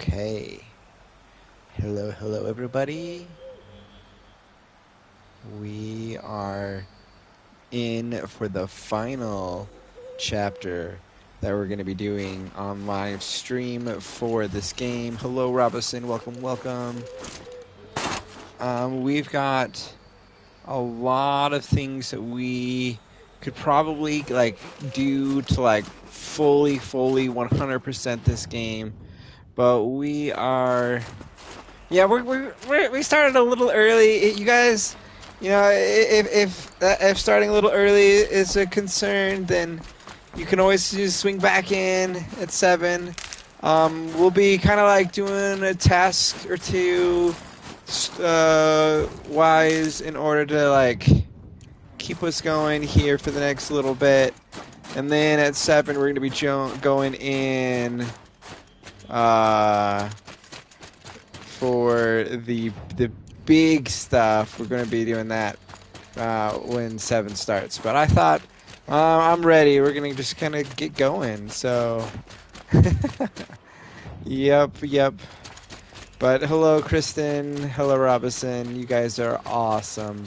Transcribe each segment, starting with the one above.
Okay. Hello, everybody. We are in for the final chapter that we're going to be doing on live stream for this game. Hello, Robinson. Welcome. We've got a lot of things that we could probably do to fully 100% this game, but we are. Yeah, we started a little early. You guys, if starting a little early is a concern, then you can always just swing back in at 7. We'll be kind of like doing a task or two, wise in order to keep us going here for the next little bit, and then at 7 we're going to be going in. For the big stuff, we're going to be doing that when 7 starts. But I thought I'm ready. We're going to just kind of get going. So, yep. But hello, Kristen. Hello, Robinson. You guys are awesome.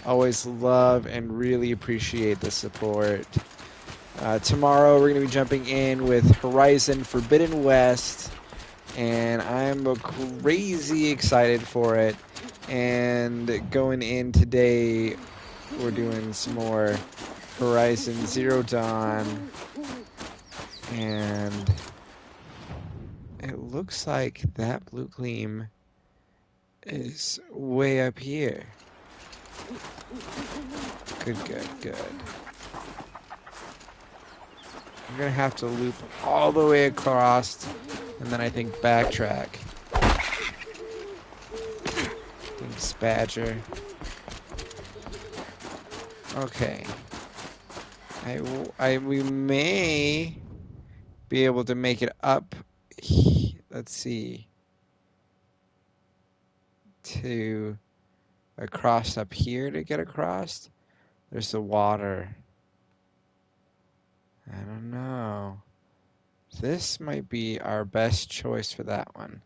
Always love and really appreciate the support. Tomorrow we're going to be jumping in with Horizon Forbidden West. And I'm crazy excited for it. And going in today, we're doing some more Horizon Zero Dawn. And it looks like that blue gleam is way up here. Good. I'm going to have to loop all the way across. And then I think backtrack. Thanks, Badger. Okay. We may be able to make it up. Let's see. To across up here to get across. There's the water. I don't know. This might be our best choice for that one.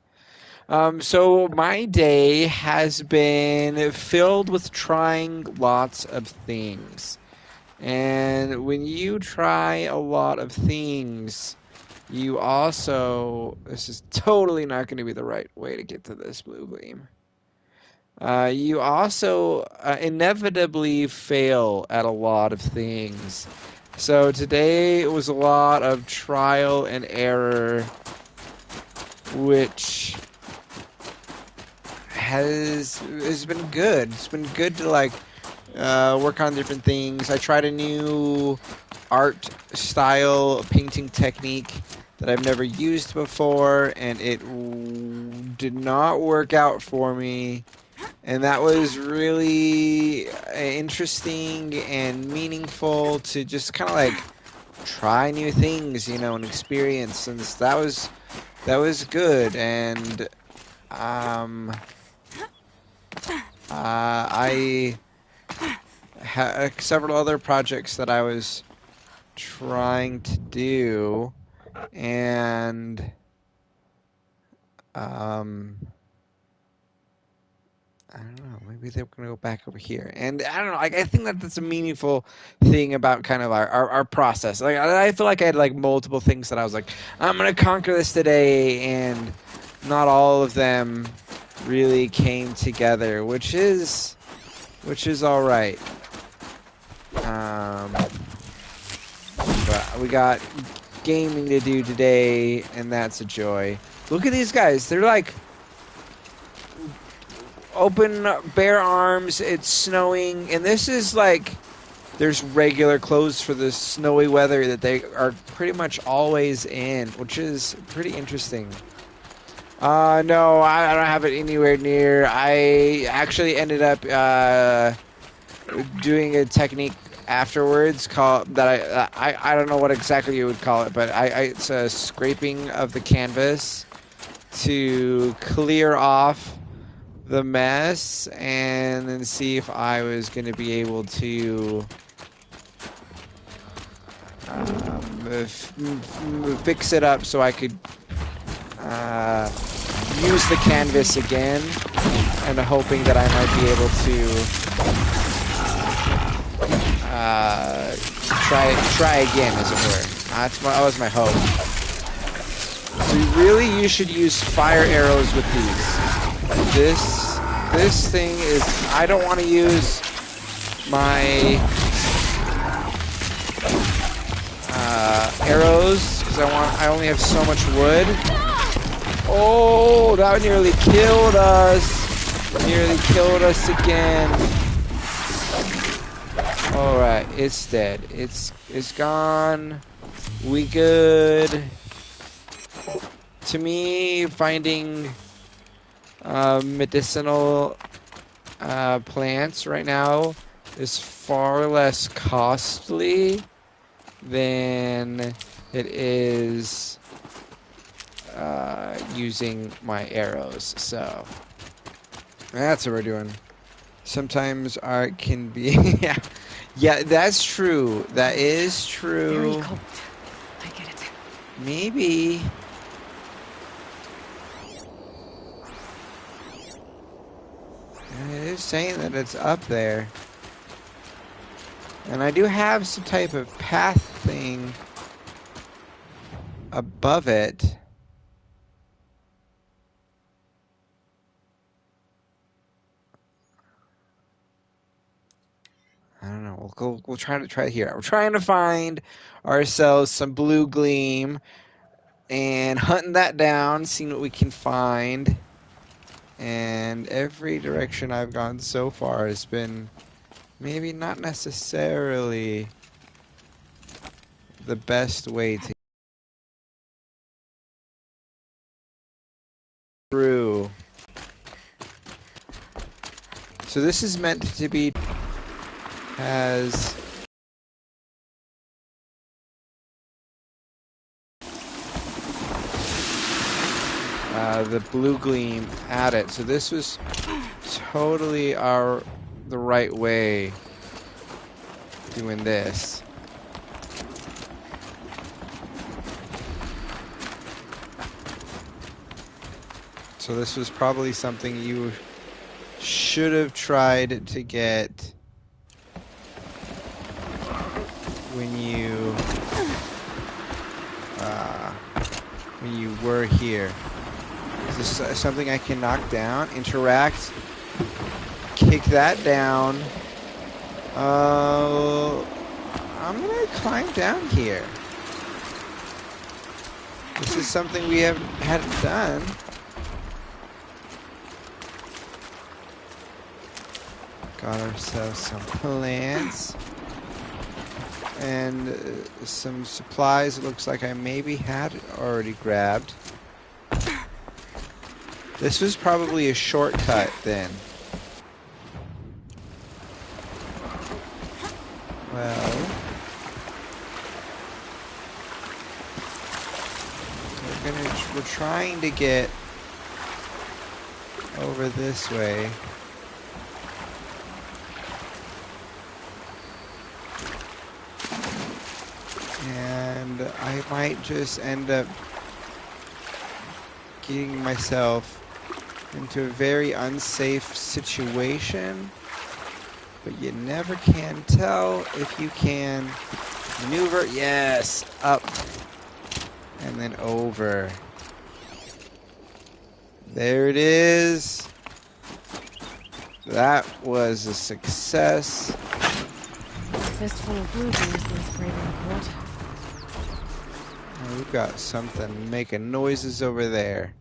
So my day has been filled with trying lots of things. And when you try a lot of things, you also... This is totally not going to be the right way to get to this blue gleam. You also inevitably fail at a lot of things. So today was a lot of trial and error, which has been good. It's been good to work on different things. I tried a new art style painting technique that I've never used before, and it did not work out for me. And that was really interesting and meaningful to just kind of try new things, and experience. And that was good. And I had several other projects that I was trying to do, and I don't know. Maybe they're going to go back over here. And I don't know. I think that's a meaningful thing about kind of our process. I feel like I had multiple things that I was like, I'm going to conquer this today. And not all of them really came together, which is all right. But we got gaming to do today, and that's a joy. Look at these guys. They're open bare arms. It's snowing, and this is there's regular clothes for the snowy weather that they are pretty much always in, which is pretty interesting. No, I don't have it anywhere near. I actually ended up doing a technique afterwards called that I don't know what exactly you would call it, but it's a scraping of the canvas to clear off the mess, and then see if I was going to be able to fix it up so I could use the canvas again and hoping that I might be able to try again, as it were. That was my hope. So really, you should use fire arrows with these. This thing is. I don't want to use my arrows because I only have so much wood. Oh, that nearly killed us. Nearly killed us again. All right, it's dead. It's gone. We good. To me, finding medicinal plants right now is far less costly than it is using my arrows. So that's what we're doing. Sometimes art can be yeah, that's true. That is true. Very cold. I get it. Maybe. It is saying that it's up there. And I do have some type of path thing above it. I don't know. We'll try it here. We're trying to find ourselves some blue gleam and hunting that down, seeing what we can find. And every direction I've gone so far has been maybe not necessarily the best way to through. So this is meant to be as the blue gleam at it. So this was totally the right way doing this. So this was probably something you should have tried to get when you were here. Is this something I can knock down? Interact. Kick that down. I'm gonna climb down here. This is something we hadn't done. Got ourselves some plants and some supplies. It looks like I maybe had already grabbed. This was probably a shortcut then. Well, we're trying to get over this way. And I might just end up getting myself into a very unsafe situation, but you never can tell if you can maneuver. Yes, up and then over. There it is. That was a success. Fistful of blue gleams worth braving water. We've got something making noises over there.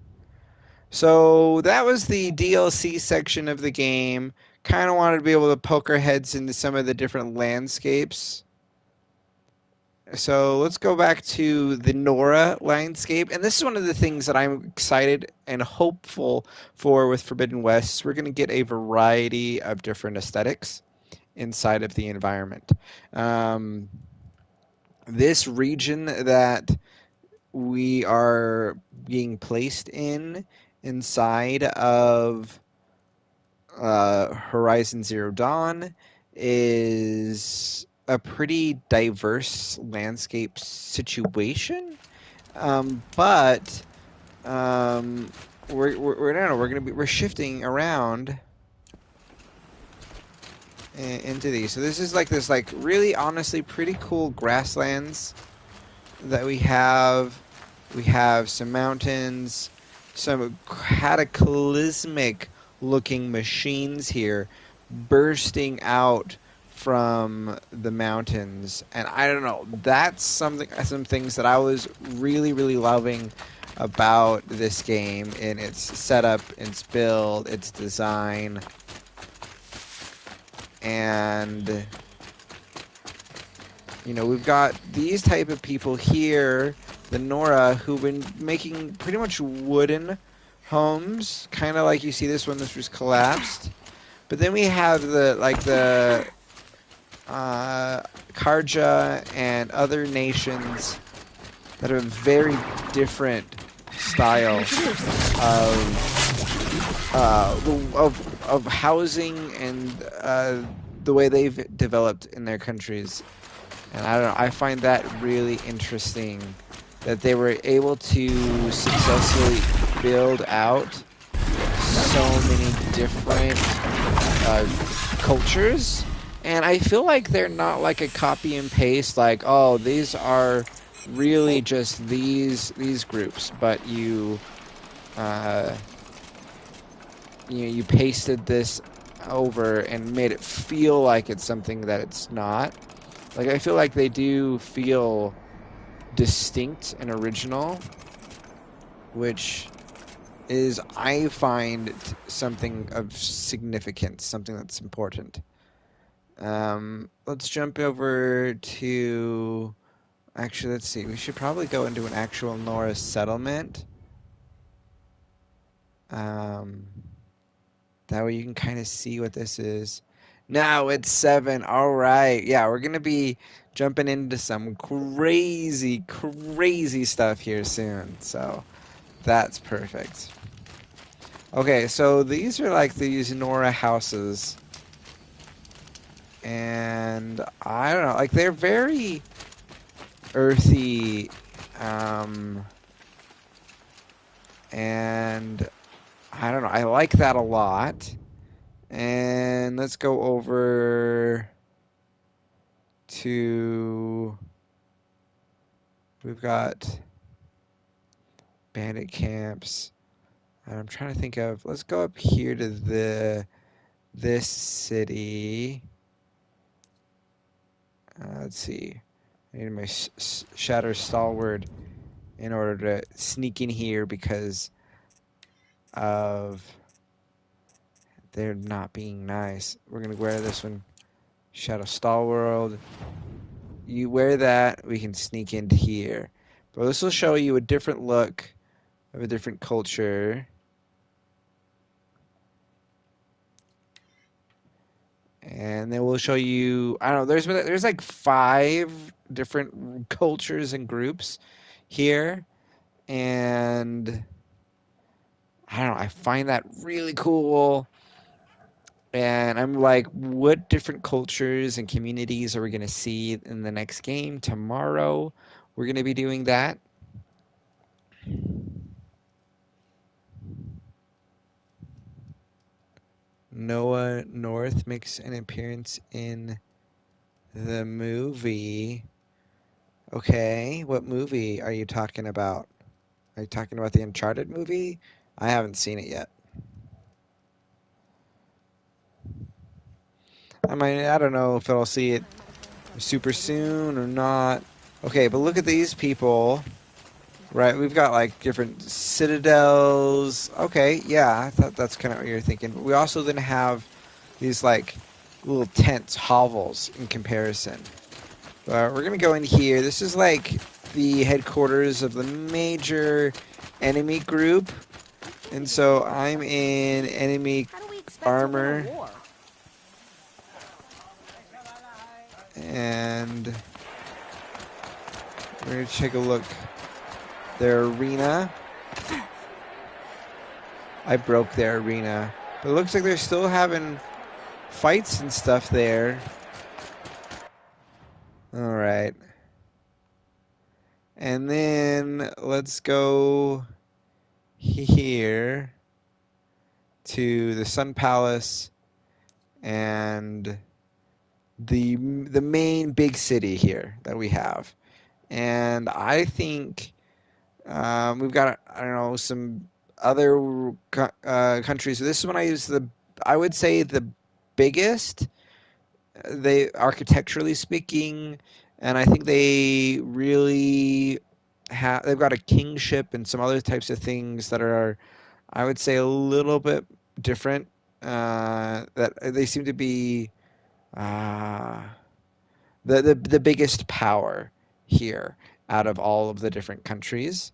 So that was the DLC section of the game. Kind of wanted to be able to poke our heads into some of the different landscapes. So let's go back to the Nora landscape. And this is one of the things that I'm excited and hopeful for with Forbidden West. We're going to get a variety of different aesthetics inside of the environment. This region that we are being placed inside of Horizon Zero Dawn is a pretty diverse landscape situation, but um, we're no, no, we're shifting around into these. So this is like this like really honestly pretty cool grasslands that we have. We have some mountains, some cataclysmic looking machines here bursting out from the mountains. And I don't know, that's some things that I was really loving about this game in its setup, its build, its design, and you know, we've got these type of people here, the Nora, who've been making pretty much wooden homes, kind of like you see this one. This was collapsed. But then we have the Karja and other nations that have a very different style of housing and the way they've developed in their countries. And I don't know, I find that really interesting that they were able to successfully build out so many different cultures. And I feel like they're not like a copy and paste, like, oh, these are really just these groups, but uh, you pasted this over and made it feel like it's something that it's not. Like, I feel like they do feel distinct and original, which is, I find, something of significance, something that's important. Let's jump over to... Actually, let's see. We should probably go into an actual Norris settlement. Um, that way you can kind of see what this is. Now it's 7. All right. Yeah, we're going to be jumping into some crazy stuff here soon. So that's perfect. Okay, so these are like these Nora houses. And I don't know, like they're very earthy. And I don't know, I like that a lot. And let's go over to... We've got bandit camps. I'm trying to think of... Let's go up here to this city. Let's see. I need my Shatter Stalwart in order to sneak in here because of they're not being nice. We're going to wear this one. Shadow Stalwart. You wear that, we can sneak into here. But this will show you a different look of a different culture. And then we'll show you, I don't know, there's like 5 different cultures and groups here. And I don't know, I find that really cool. And I'm like, what different cultures and communities are we going to see in the next game? Tomorrow, we're going to be doing that. Noah North makes an appearance in the movie. Okay, what movie are you talking about? Are you talking about the Uncharted movie? I haven't seen it yet. I don't know if I'll see it super soon or not. Okay, but look at these people. Right, we've got like different citadels. Okay, yeah, I thought that's kind of what you're thinking. But we also then have these like little tents, hovels in comparison. We're gonna go in here. This is like the headquarters of the major enemy group, and so I'm in enemy armor, and we're gonna take a look. Their arena. I broke their arena. But it looks like they're still having fights and stuff there. Alright. And then let's go here to the Sun Palace and the main big city here that we have. And I think we've got, I don't know, some other countries. So this one I would say the biggest, they architecturally speaking, and I think they really they've got a kingship and some other types of things that are, I would say, a little bit different. That they seem to be uh, the biggest power here out of all of the different countries.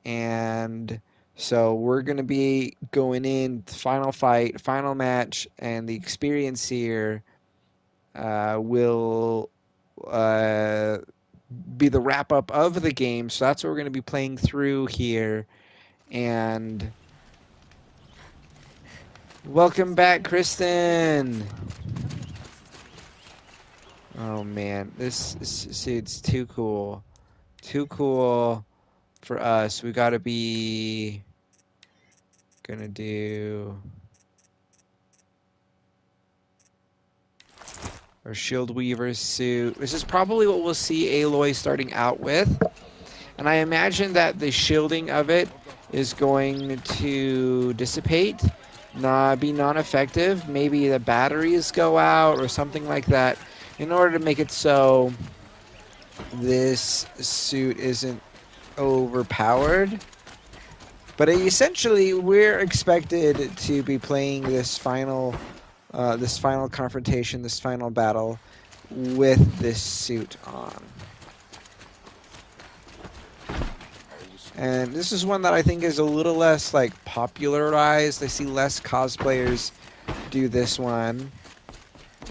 And so we're going to be going in final fight, final match, and the experience here will uh, be the wrap up of the game. So that's what we're going to be playing through here. And welcome back, Kristen. Oh man, it's too cool. Too cool for us. We got to be gonna do our Shield Weaver suit. This is probably what we'll see Aloy starting out with. And I imagine that the shielding of it is going to dissipate, be non-effective. Maybe the batteries go out or something like that in order to make it so this suit isn't overpowered. But essentially, we're expected to be playing this final confrontation, this final battle with this suit on. And this is one that I think is a little less like popularized. I see less cosplayers do this one.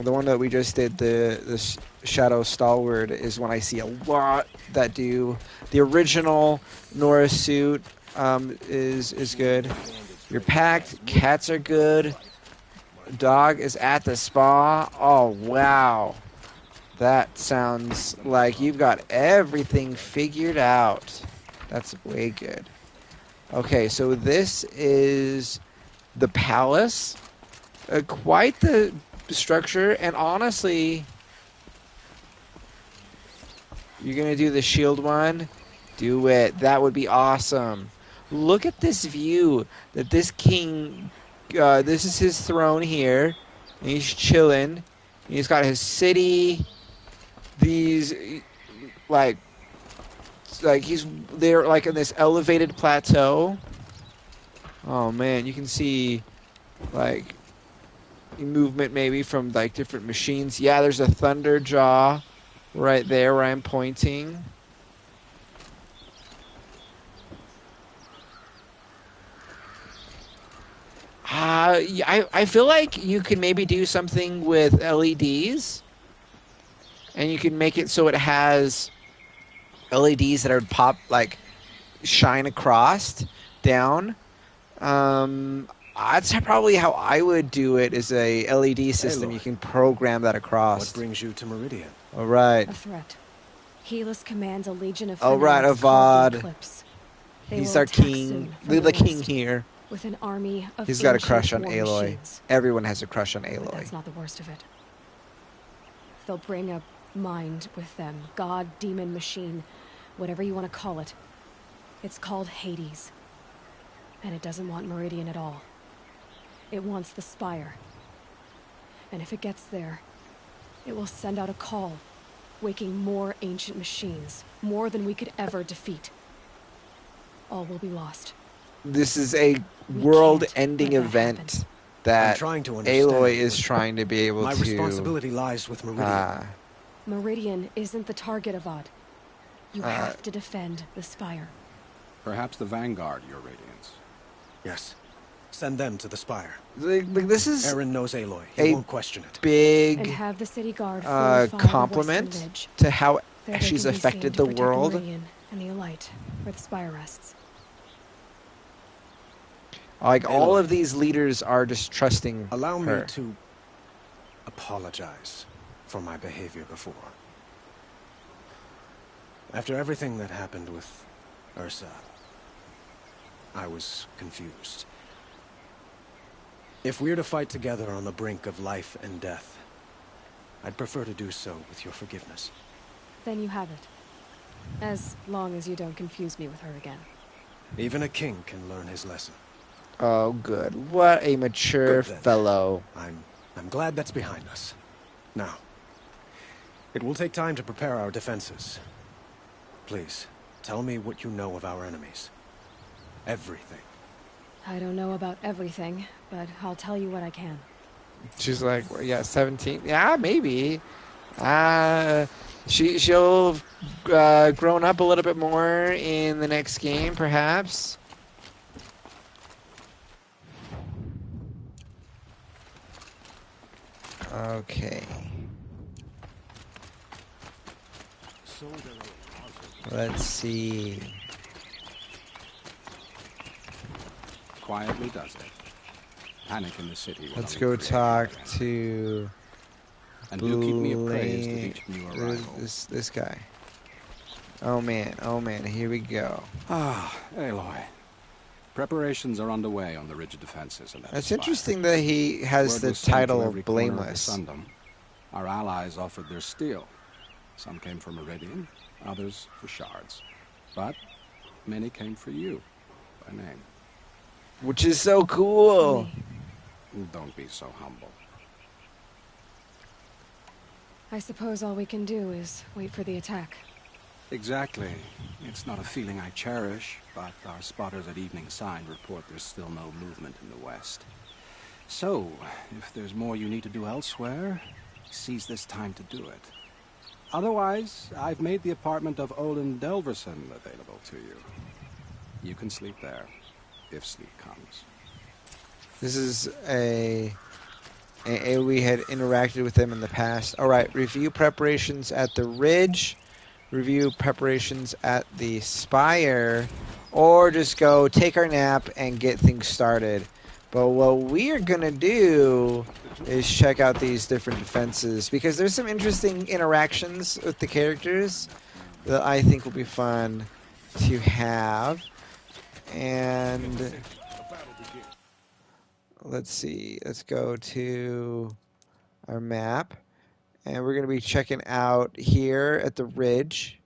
The one that we just did, the Shadow Stalwart, is one I see a lot that do. The original Nora suit is good. You're packed. Cats are good. Dog is at the spa. Oh wow, that sounds like you've got everything figured out. That's way good. Okay, so this is the palace. Quite the structure, and honestly, you're gonna do the shield one? Do it. That would be awesome. Look at this view that this king, this is his throne here, and he's chilling. He's got his city, these, like he's there like in this elevated plateau. Oh man, you can see like movement maybe from like different machines. Yeah, there's a thunder jaw right there where I'm pointing. I feel like you can maybe do something with LEDs, and you can make it so it has LEDs that are pop like shine across down. That's probably how I would do it. Is a LED system. Aloy, you can program that across. what brings you to Meridian? All right. A threat. Helis commands a legion of All right, fanatics called the Avad. Eclipse. They He's will our attack king. soon from The the king west here. with an army of He's got a ancient crush on war Aloy. machines. Everyone has a crush on But Aloy. that's not the worst of it. They'll bring a mind with them. God, demon, machine, whatever you want to call it. It's called Hades. And it doesn't want Meridian at all. It wants the Spire. And if it gets there, it will send out a call, waking more ancient machines, more than we could ever defeat. All will be lost. This is a We world-ending can't let that event happen. that I'm trying to understand, Aloy is but trying to be able My to. responsibility lies with Meridian. Meridian isn't the target, Avad. You have to defend the Spire. Perhaps the Vanguard, Your Radiance. Yes. Send them to the Spire. Like this is Aaron knows Aloy. a He won't question it. And big have the city guard fortify the compliment western ridge. to how There they she's can be affected seen to the protect world. Meridian and the Elite, where the Spire rests. Like all Aloy. of these leaders are just trusting Allow her. me to apologize for my behavior before. After everything that happened with Ursa, I was confused. If we're to fight together on the brink of life and death, I'd prefer to do so with your forgiveness. Then you have it. As long as you don't confuse me with her again. Even a king can learn his lesson. Oh, good. What a mature Good, then. fellow. I'm glad that's behind us. Now, it will take time to prepare our defenses. Please, tell me what you know of our enemies. Everything. I don't know about everything, but I'll tell you what I can. She's like, well, yeah, 17. Yeah, maybe. She'll grown up a little bit more in the next game, perhaps. Okay. Let's see. Quietly does it. Panic in the city. will Let's only go create talk panic. to And do keep me appraised of each new Blaine- arrival. this guy. Oh man, here we go. Ah, Aloy. Preparations are underway on the rigid defenses of that That's spire. interesting that he has Word the was sent to title every of corner the Blameless. Sundom. Our allies offered their steel. Some came for Meridian, others for shards. But many came for you, by name. Which is so cool. Me. Don't be so humble. I suppose all we can do is wait for the attack. Exactly. It's not a feeling I cherish, but our spotters at Evening Sign report there's still no movement in the west. So, if there's more you need to do elsewhere, seize this time to do it. Otherwise, I've made the apartment of Olin Delverson available to you. You can sleep there, if sleep comes. This is we had interacted with them in the past. All right, review preparations at the Ridge, review preparations at the Spire, or just go take our nap and get things started. But what we are going to do is check out these different defenses, because there's some interesting interactions with the characters that I think will be fun to have. And let's see, let's go to our map, and we're going to be checking out here at the Ridge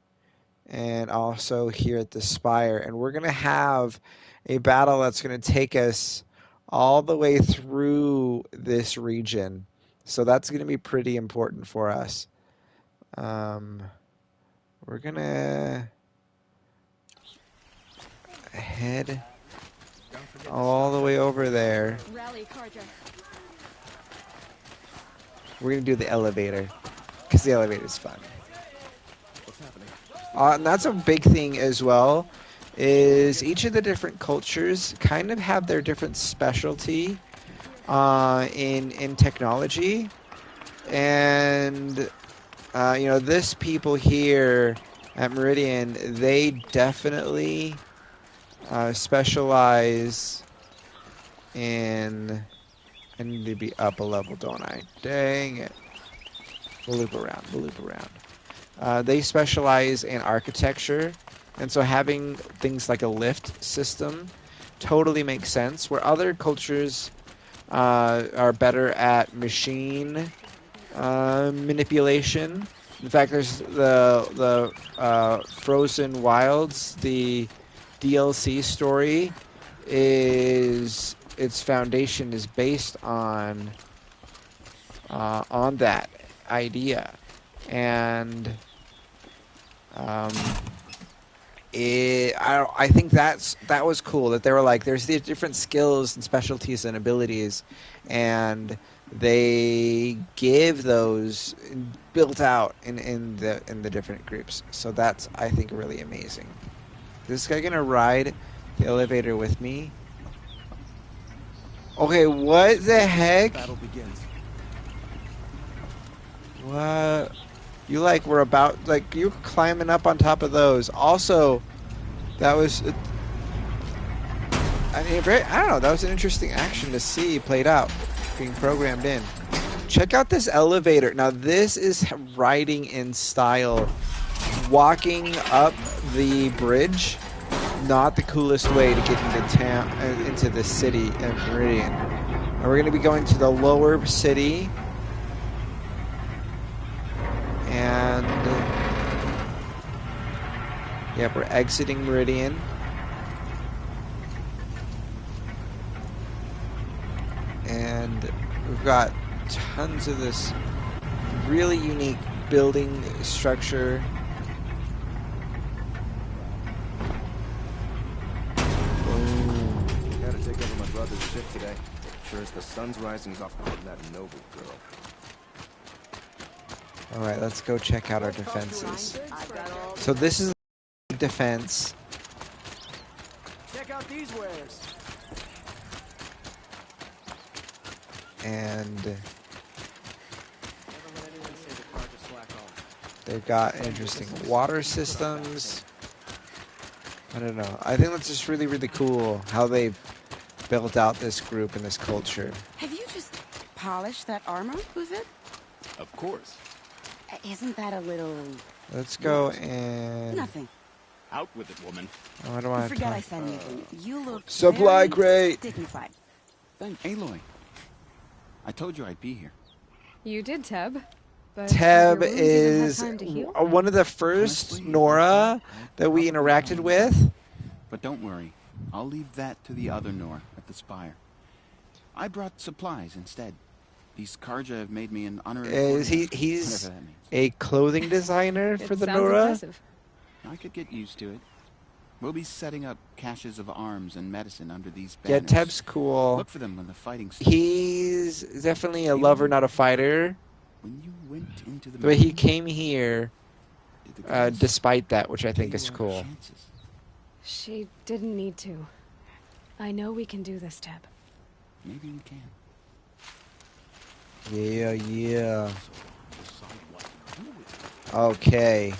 and also here at the Spire, and we're going to have a battle that's going to take us all the way through this region, so that's going to be pretty important for us. We're going to head all the way over there. We're going to do the elevator, because the elevator is fun. And that's a big thing as well, is each of the different cultures kind of have their different specialty in technology. And, this people here at Meridian, they definitely specialize in... I need to be up a level, don't I? Dang it. We'll loop around. They specialize in architecture, and so having things like a lift system totally makes sense, where other cultures are better at machine manipulation. In fact, there's the Frozen Wilds, the DLC story, is its foundation is based on that idea, and I think that was cool, that they were like, there's these different skills and specialties and abilities, and they give those built out in the different groups. So that's, I think, really amazing. Is this guy gonna ride the elevator with me? Okay, what the heck? Battle begins. What? You were about, you were climbing up on top of those. Also, that was, I don't know, that was an interesting action to see played out, being programmed in. Check out this elevator. Now, this is riding in style. Walking up the bridge not the coolest way to get into town, into the city of Meridian. And we're going to be going to the lower city, and yeah, we're exiting Meridian. And we've got tons of this really unique building structure. Gotta take over my brother's ship today. Sure as the sun's rising, he's off putting that noble girl. Alright, let's go check out our defenses. So this is defense. Check out these wares. And they've got interesting water systems. I don't know. I think that's just really, really cool how they've built out this group and this culture. Have you just polished that armor, was it? Of course. Isn't that a little... Let's go and... Nothing. Out with it, woman. What do I Forget I talk? said anything. You look Supply very crate. dignified. Thank Aloy. I told you I'd be here. You did, Teb. But Teb your wounds even have is time to heal? one of the first Honestly, Nora that we probably interacted not. with. But don't worry. I'll leave that to the other Nora at the Spire. I brought supplies instead. These Karja have made me an honorary... Is he? quartermaster, He's whatever that means. a clothing designer It for the sounds Nora. impressive. I could get used to it. We'll be setting up caches of arms and medicine under these Yeah, banners. Teb's cool. Look for them when the fighting starts. He's definitely a lover, not a fighter. When you went into the But he mountain, came here did the girls despite that, which I think tell is you our cool. chances? She didn't need to. I know we can do this, Teb. Maybe we can. Yeah, yeah. Okay.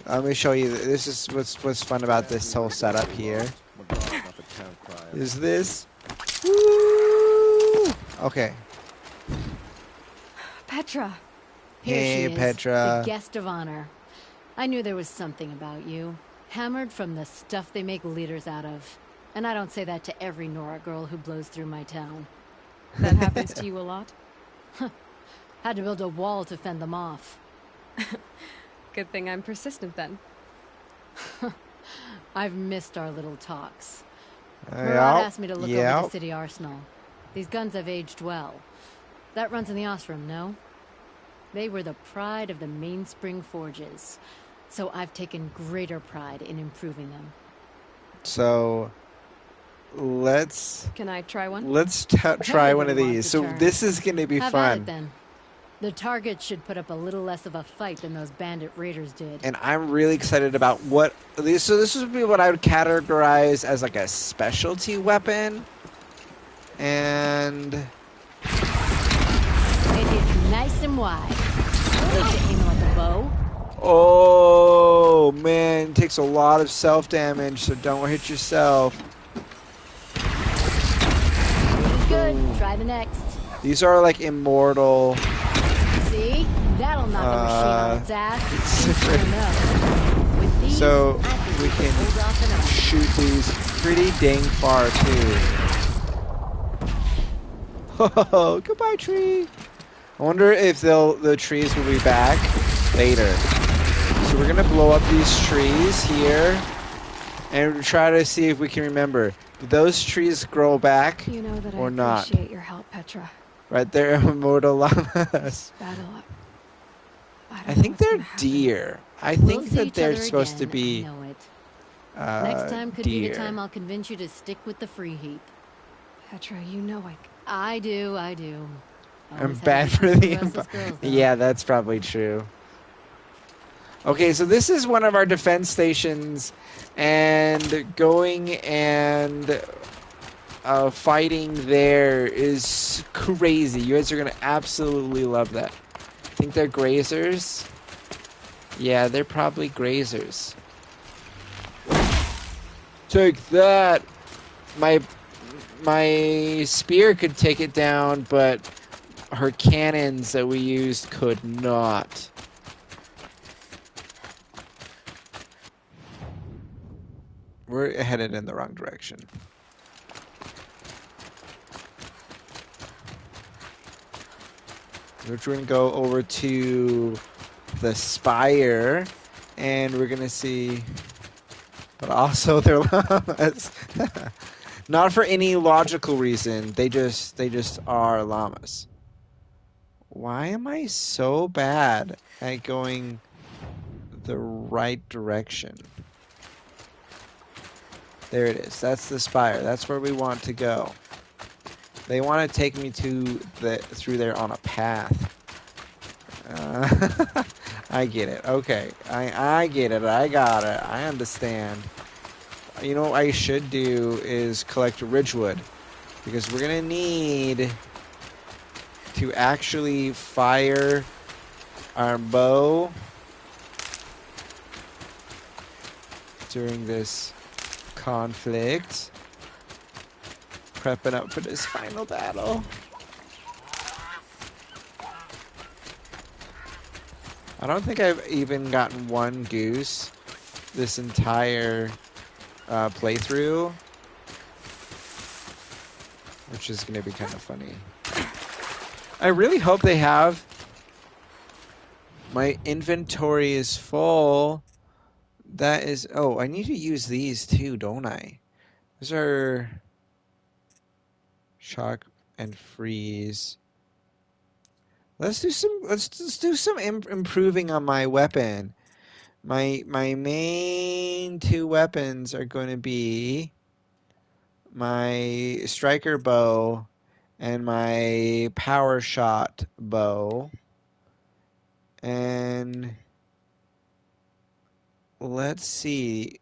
Let me show you. This is what's fun about this whole setup here. Is this? Woo! Okay. Petra. Hey, Here she is, Petra. the guest of honor. I knew there was something about you. Hammered from the stuff they make leaders out of. And I don't say that to every Nora girl who blows through my town. That happens to you a lot? Had to build a wall to fend them off. Good thing I'm persistent then. I've missed our little talks. Murad Yeah. asked me to look over the city arsenal. These guns have aged well. That runs in the Ostrom, no? They were the pride of the Mainspring Forges. So I've taken greater pride in improving them. So let's Can I try one? try one of Everybody these. wants a So turn. this is going to be Have at it fun. then. The target should put up a little less of a fight than those bandit raiders did. And I'm really excited about what these. So this would be what I would categorize as like a specialty weapon. And It is nice and wide. Need to aim like a bow. oh man, it takes a lot of self damage, so don't hit yourself. Good. Try the next. These are like immortal. See? That'll knock a machine on its ass. it's Easy enough. With these, So I think we can hold off enough. shoot these pretty dang far too. Oh, goodbye, tree. I wonder if the trees will be back later. So we're gonna blow up these trees here and try to see if we can remember. Do those trees grow back You know that or I not? appreciate your help, Petra. Right there, immortal llamas. Battle up. I think they're deer. I We'll think see that each they're other supposed to again, be I know it. deer. Next time could be the time I'll convince you to stick with the free heap. Petra, you know I do. I'm Always had bad to for keep the restless girls, though. Yeah, that's probably true. Okay, so this is one of our defense stations, and going and fighting there is crazy. You guys are gonna absolutely love that. I think they're grazers. Yeah, they're probably grazers. Take that! My spear could take it down, but her cannons that we used could not. We're headed in the wrong direction. We're going to go over to the spire, and we're going to see... But also they're llamas. Not for any logical reason. They just are llamas. Why am I so bad at going the right direction? There it is. That's the spire. That's where we want to go. They want to take me to through there on a path. I get it. Okay. I get it. I got it. I understand. You know what I should do is collect Ridgewood. Because we're going to need to actually fire our bow during this conflict. Prepping up for this final battle. I don't think I've even gotten one goose this entire playthrough, which is going to be kind of funny. I really hope they have... My inventory is full. That is... Oh, I need to use these too, don't I? Those are... Shock and freeze. Let's do some improving on my weapon. My main two weapons are going to be my striker bow and my power shot bow. And let's see.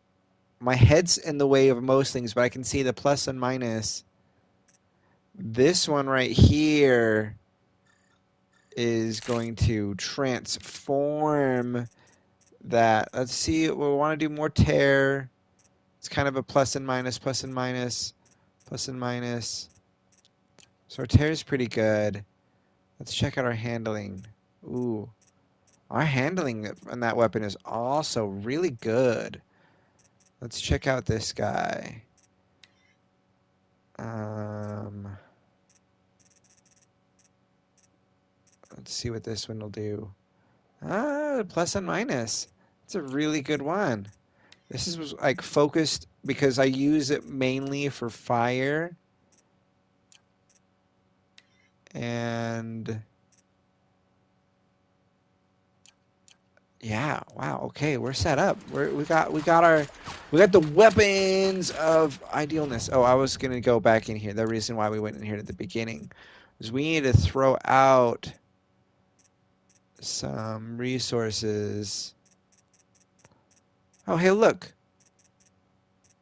My head's in the way of most things, but I can see the plus and minus. This one right here is going to transform that. Let's see. We want to do more tear. It's kind of a plus and minus, plus and minus, plus and minus. So our tear is pretty good. Let's check out our handling. Ooh. Our handling on that weapon is also really good. Let's check out this guy. Let's see what this one will do. Plus and minus. It's a really good one. This is like focused because I use it mainly for fire. And yeah, wow. Okay, we're set up. We got the weapons of idealness. Oh, I was gonna go back in here. The reason why we went in here at the beginning is we need to throw out some resources. Oh, hey, look.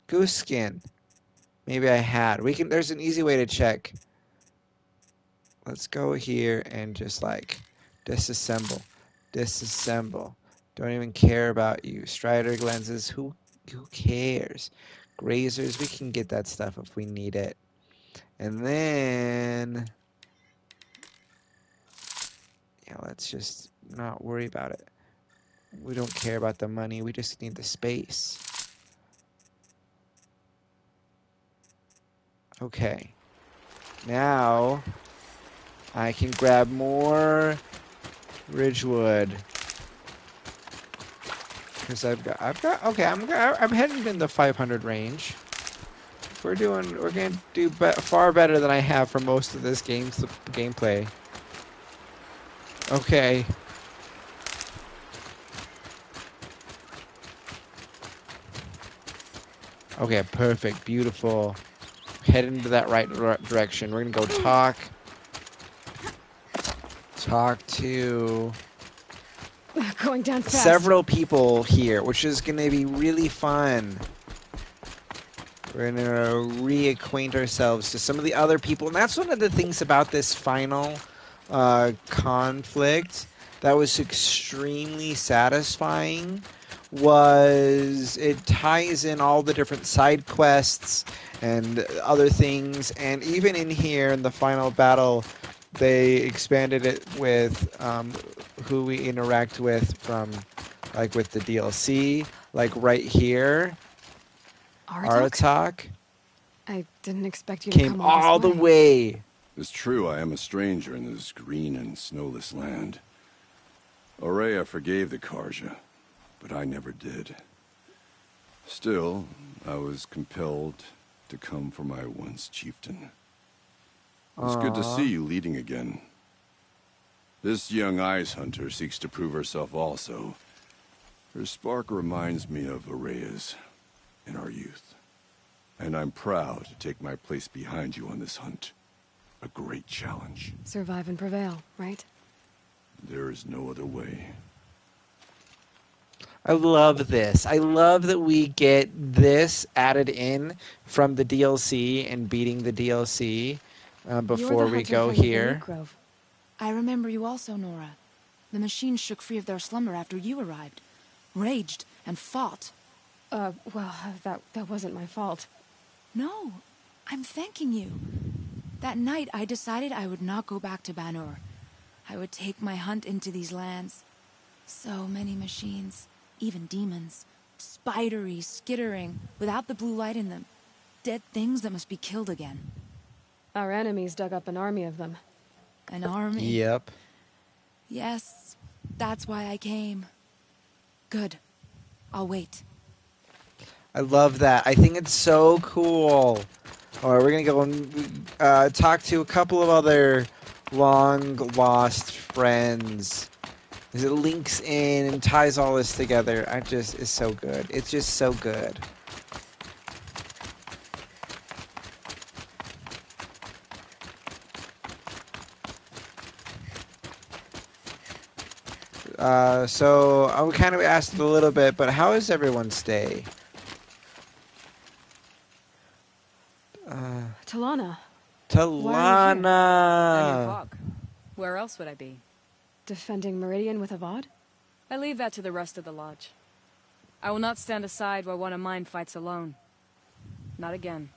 Goose skin. Maybe I had. There's an easy way to check. Let's go here and just like disassemble. Disassemble. Don't even care about you. Strider lenses, who cares? Grazers, we can get that stuff if we need it. And then yeah, let's just not worry about it. We don't care about the money, we just need the space. Okay. Now I can grab more Ridgewood. Because I'm heading in the 500 range. We're gonna do far better than I have for most of this gameplay. Okay. Okay, perfect, beautiful. Head into that right direction. We're gonna go talk to Going down fast. several people here, which is gonna be really fun. We're gonna reacquaint ourselves to some of the other people, and that's one of the things about this final conflict that was extremely satisfying. Was it ties in all the different side quests and other things, and even in here in the final battle, they expanded it with who we interact with from, like with the DLC, like right here. Aratak I didn't expect you to came come all this the way. It's true, I am a stranger in this green and snowless land. Aurea forgave the Karja, but I never did. Still, I was compelled to come for my once chieftain. It's good to see you leading again. This young ice hunter seeks to prove herself also. Her spark reminds me of Aurea's in our youth. And I'm proud to take my place behind you on this hunt. A great challenge. Survive and prevail, right? There is no other way. I love this. I love that we get this added in from the DLC and beating the DLC before we go here. I remember you also, Nora. The machines shook free of their slumber after you arrived. Raged and fought. Well, that wasn't my fault. No, I'm thanking you. That night, I decided I would not go back to Banur. I would take my hunt into these lands. So many machines, even demons. Spidery, skittering, without the blue light in them. Dead things that must be killed again. Our enemies dug up an army of them. An army? Yep. Yes, that's why I came. Good. I'll wait. I love that. I think it's so cool. All right, we're going to go and talk to a couple of other long-lost friends. As it links in and ties all this together. It's so good. It's just so good. So I kind of asked a little bit, but how is everyone's day? Talana. Talana. Where else would I be? Defending Meridian with Avad? I leave that to the rest of the Lodge. I will not stand aside while one of mine fights alone. Not again.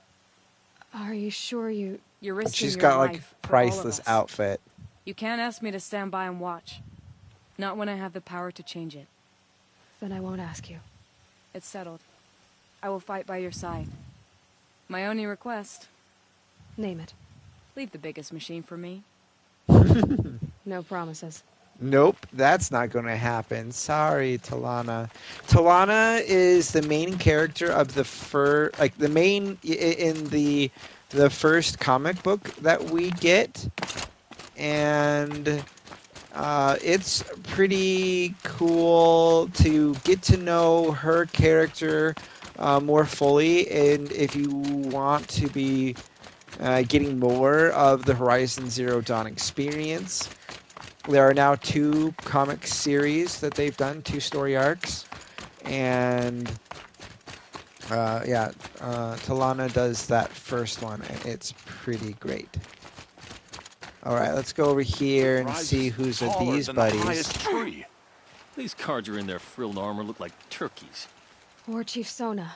Are you sure you're risking She's your got like life a priceless outfit. You can't ask me to stand by and watch. Not when I have the power to change it. Then I won't ask you. It's settled. I will fight by your side. My only request... Name it. Leave the biggest machine for me. No promises. Nope, that's not going to happen. Sorry, Talana. Talana is the main character of the in the first comic book that we get, and it's pretty cool to get to know her character more fully. And if you want to be getting more of the Horizon Zero Dawn experience, there are now 2 comic series that they've done, 2 story arcs, and Talana does that first one, and it's pretty great. All right, let's go over here and see who's of these buddies. These Karja in their frilled armor look like turkeys. War Chief Sona.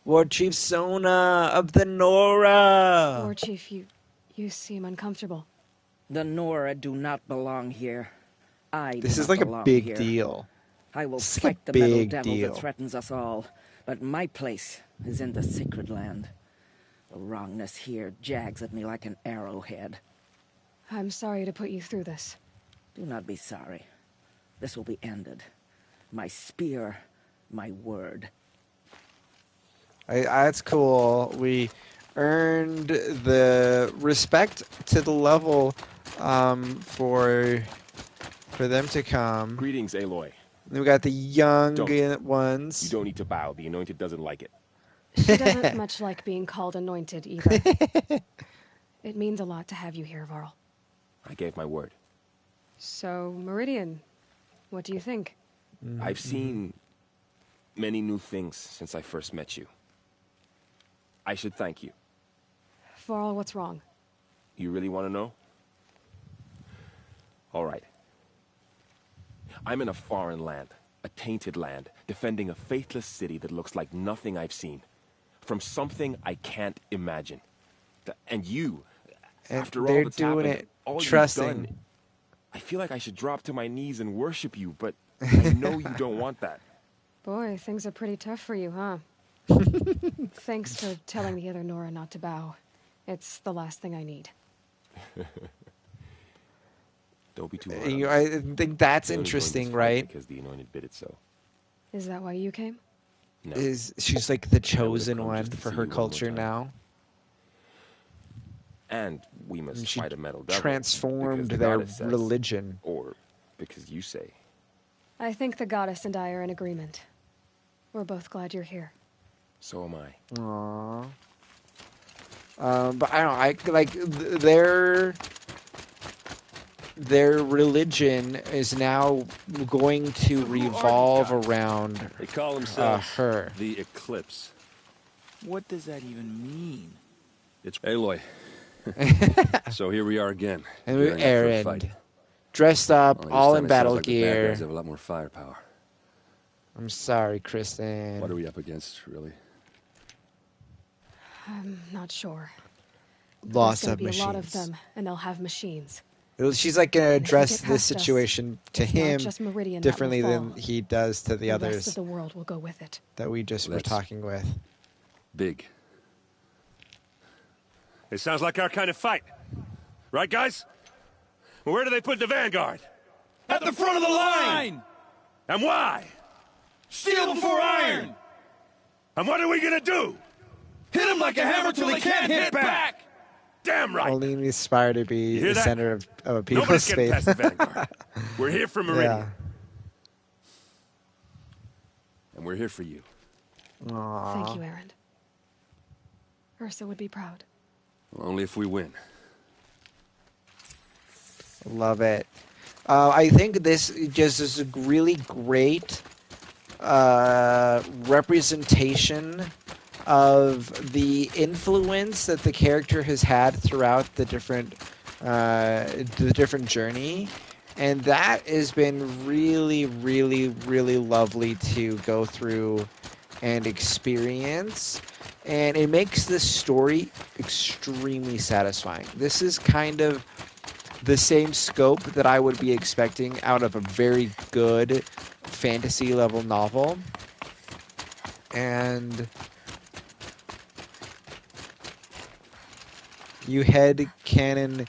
War Chief Sona of the Nora. War Chief, you seem uncomfortable. The Nora do not belong here. This is like a big deal. I will fight the metal devil that threatens us all, but my place is in the sacred land. The wrongness here jags at me like an arrowhead. I'm sorry to put you through this. Do not be sorry. This will be ended. My spear, my word. That's cool. We earned the respect to the level for them to come. Greetings, Aloy. We got the young ones. You don't need to bow. The Anointed doesn't like it. She doesn't much like being called Anointed either. It means a lot to have you here, Varl. I gave my word. So, Meridian, what do you think? I've seen many new things since I first met you. I should thank you. Varl, what's wrong? You really want to know? All right. I'm in a foreign land, a tainted land, defending a faithless city that looks like nothing I've seen. From something I can't imagine. And you, and after all that's happened, all trusting. you've done, I feel like I should drop to my knees and worship you, but I know you don't want that. Boy, things are pretty tough for you, huh? Thanks for telling the other Nora not to bow. It's the last thing I need. Don't be too hard. I think that's Fiona joined this interesting, fight right? Because the Anointed bid it so. Is that why you came? No. She's like the I would've chosen come one just to for see her you one more culture time. now? And we must And she fight a metal devil. transformed because the their goddess says, religion. Or because you say. I think the goddess and I are in agreement. We're both glad you're here. So am I. Aww. But I don't know, like their religion is now going to revolve around They call themselves her. the Eclipse. What does that even mean? It's Aloy. So here we are again. And gearing up for a Aaron, fight. dressed up, Only this all time in it sounds battle like the bad gear. guys have a lot more firepower. I'm sorry, Kristen. What are we up against, really? I'm not sure. Lots There's of gonna be a lot of machines. them, and they'll have machines. She's like gonna And if they address get this past us, situation to it's not him just Meridian that will differently than fall. he does to the rest others of the world will go with it. that we just were Let's- talking with. Big. It sounds like our kind of fight. Right, guys? Well, where do they put the Vanguard? At the front of the line! And why? Steel before iron! And what are we gonna do? Hit him like a hammer till he can't hit back! Damn right! Only we aspire to be You hear the that? center of a people's Nobody's getting faith. past the Vanguard. We're here for Meridian. Yeah. And we're here for you. Aww. Thank you, Aaron. Ursa would be proud. Well, only if we win. Love it. I think this just is a really great representation of the influence that the character has had throughout the different journey, and that has been really, really, really lovely to go through and experience. And it makes this story extremely satisfying. This is kind of the same scope that I would be expecting out of a very good fantasy level novel. And you head canon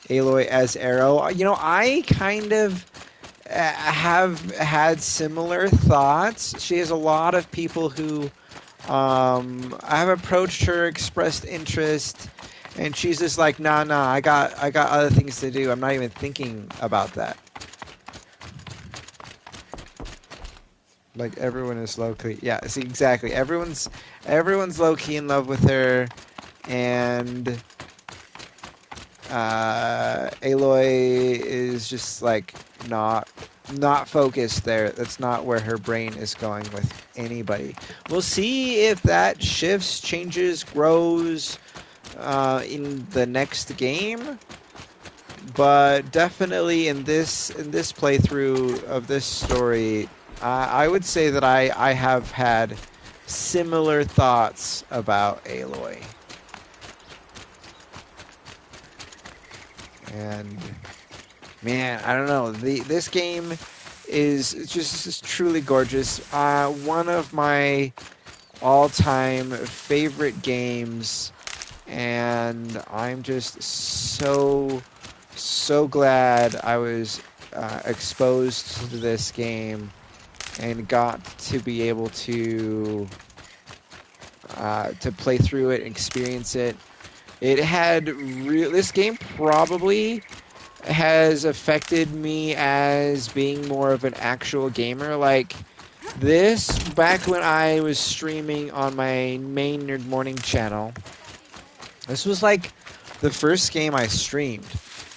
Aloy as Arrow. You know, I kind of have had similar thoughts. She has a lot of people who have approached her, expressed interest, and she's just like, nah, I got other things to do. I'm not even thinking about that. Like, everyone is low-key. Yeah, see, exactly. Everyone's low-key in love with her, and Aloy is just, like, not focused there. That's not where her brain is going with anybody. We'll see if that shifts, changes, grows in the next game. But definitely in this playthrough of this story, I would say that I have had similar thoughts about Aloy. And man, I don't know. This game is just truly gorgeous. One of my all-time favorite games, and I'm just so glad I was exposed to this game and got to be able to play through it and experience it. It had this game probably has affected me as being more of an actual gamer. Like this, back when I was streaming on my main Nerd Morning channel, this was like the first game I streamed,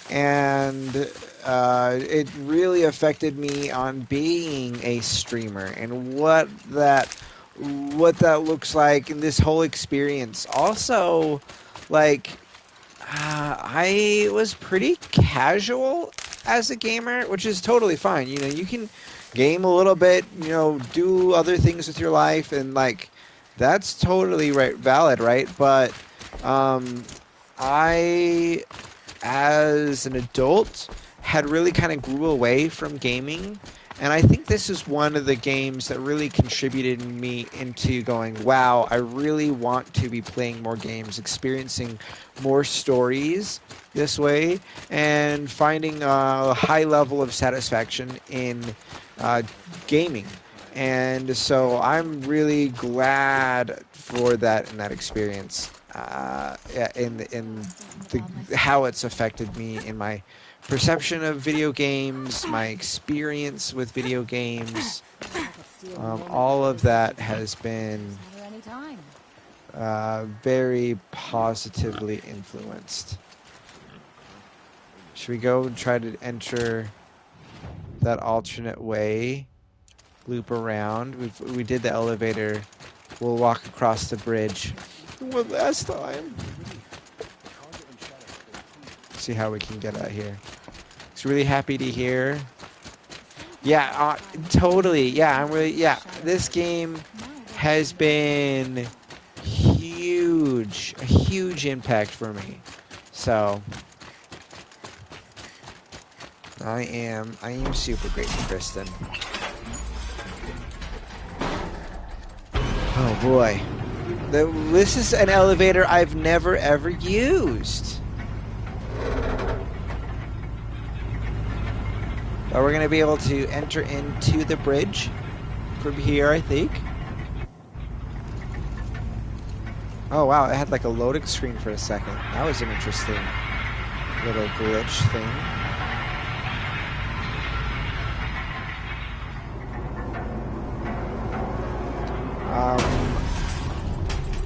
and it really affected me on being a streamer and what that looks like in this whole experience. Also, like, I was pretty casual as a gamer, which is totally fine. You know, you can game a little bit, you know, do other things with your life, and like that's totally valid, right? But I, as an adult, had really kind of grew away from gaming And I think this is one of the games that really contributed me into going, wow, I really want to be playing more games, experiencing more stories this way, and finding a high level of satisfaction in gaming. And so I'm really glad for that and that experience, in how it's affected me in my perception of video games, my experience with video games. All of that has been very positively influenced. Should we go and try to enter that alternate way? Loop around. We did the elevator. We'll walk across the bridge one last time. See how we can get out here. It's really happy to hear. Yeah, totally. Yeah, I'm really. Yeah, this game has been huge, a huge impact for me. So I am super grateful, Kristen. Oh boy. This is an elevator I've never ever used. But we're going to be able to enter into the bridge from here, I think. Oh wow, it had like a loading screen for a second. That was an interesting little glitch thing.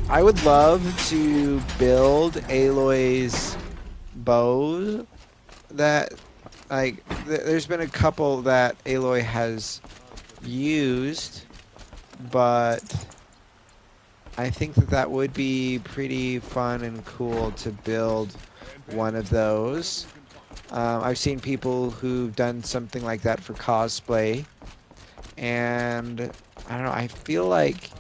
I would love to build Aloy's bow. That, like, there's been a couple that Aloy has used, but I think that would be pretty fun and cool to build one of those. I've seen people who've done something like that for cosplay, and I don't know, I feel like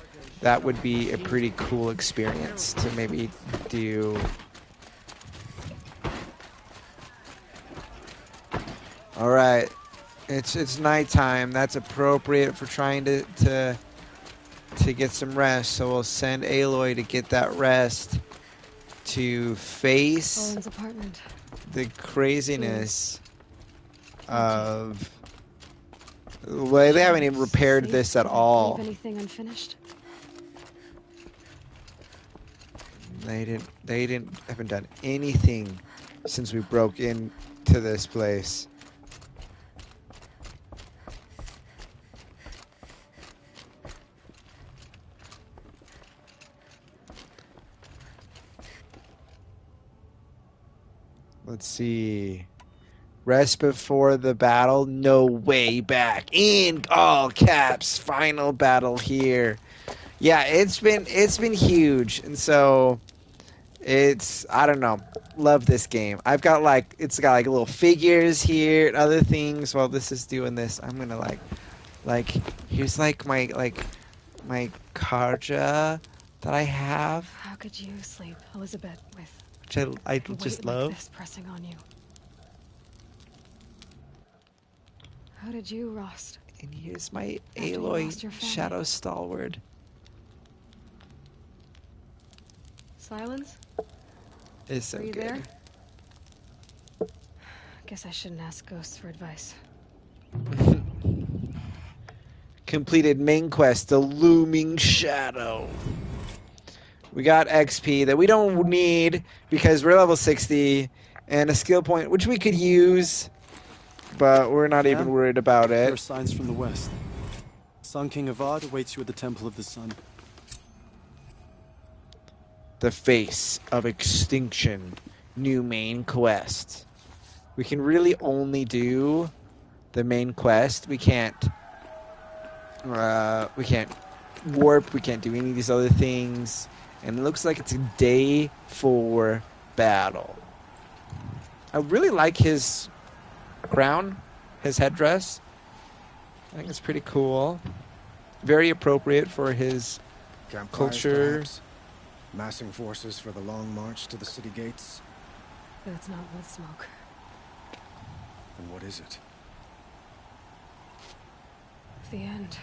that would be a pretty cool experience to maybe do. All right, it's nighttime. That's appropriate for trying to get some rest. So we'll send Aloy to get that rest, to face Owen's apartment. The craziness of. Well, they haven't even repaired this at all. Leave anything unfinished? They haven't done anything since we broke into this place. Let's see. Rest before the battle, no way back. In all caps, final battle here. Yeah, it's been huge, and so I don't know, love this game. It's got like little figures here and other things. While this is doing this, I'm gonna like here's like my Carja that I have. How could you sleep, Elizabeth, with which I just love. Like this pressing on you? How did you, Rost? And here's my Aloy Shadow Stalwart. Silence? It's so you good. There? Guess I shouldn't ask ghosts for advice. Completed main quest, the Looming Shadow. We got XP that we don't need because we're level 60, and a skill point which we could use, but we're not even worried about it. There are signs from the west. Sun King Avad awaits you at the Temple of the Sun. The Face of Extinction, new main quest. We can really only do the main quest. We can't warp. We can't do any of these other things. And it looks like it's a day 4 battle. I really like his crown, his headdress. I think it's pretty cool. Very appropriate for his culture. Perhaps? Massing forces for the long march to the city gates. That's not wood smoke. And what is it? The end.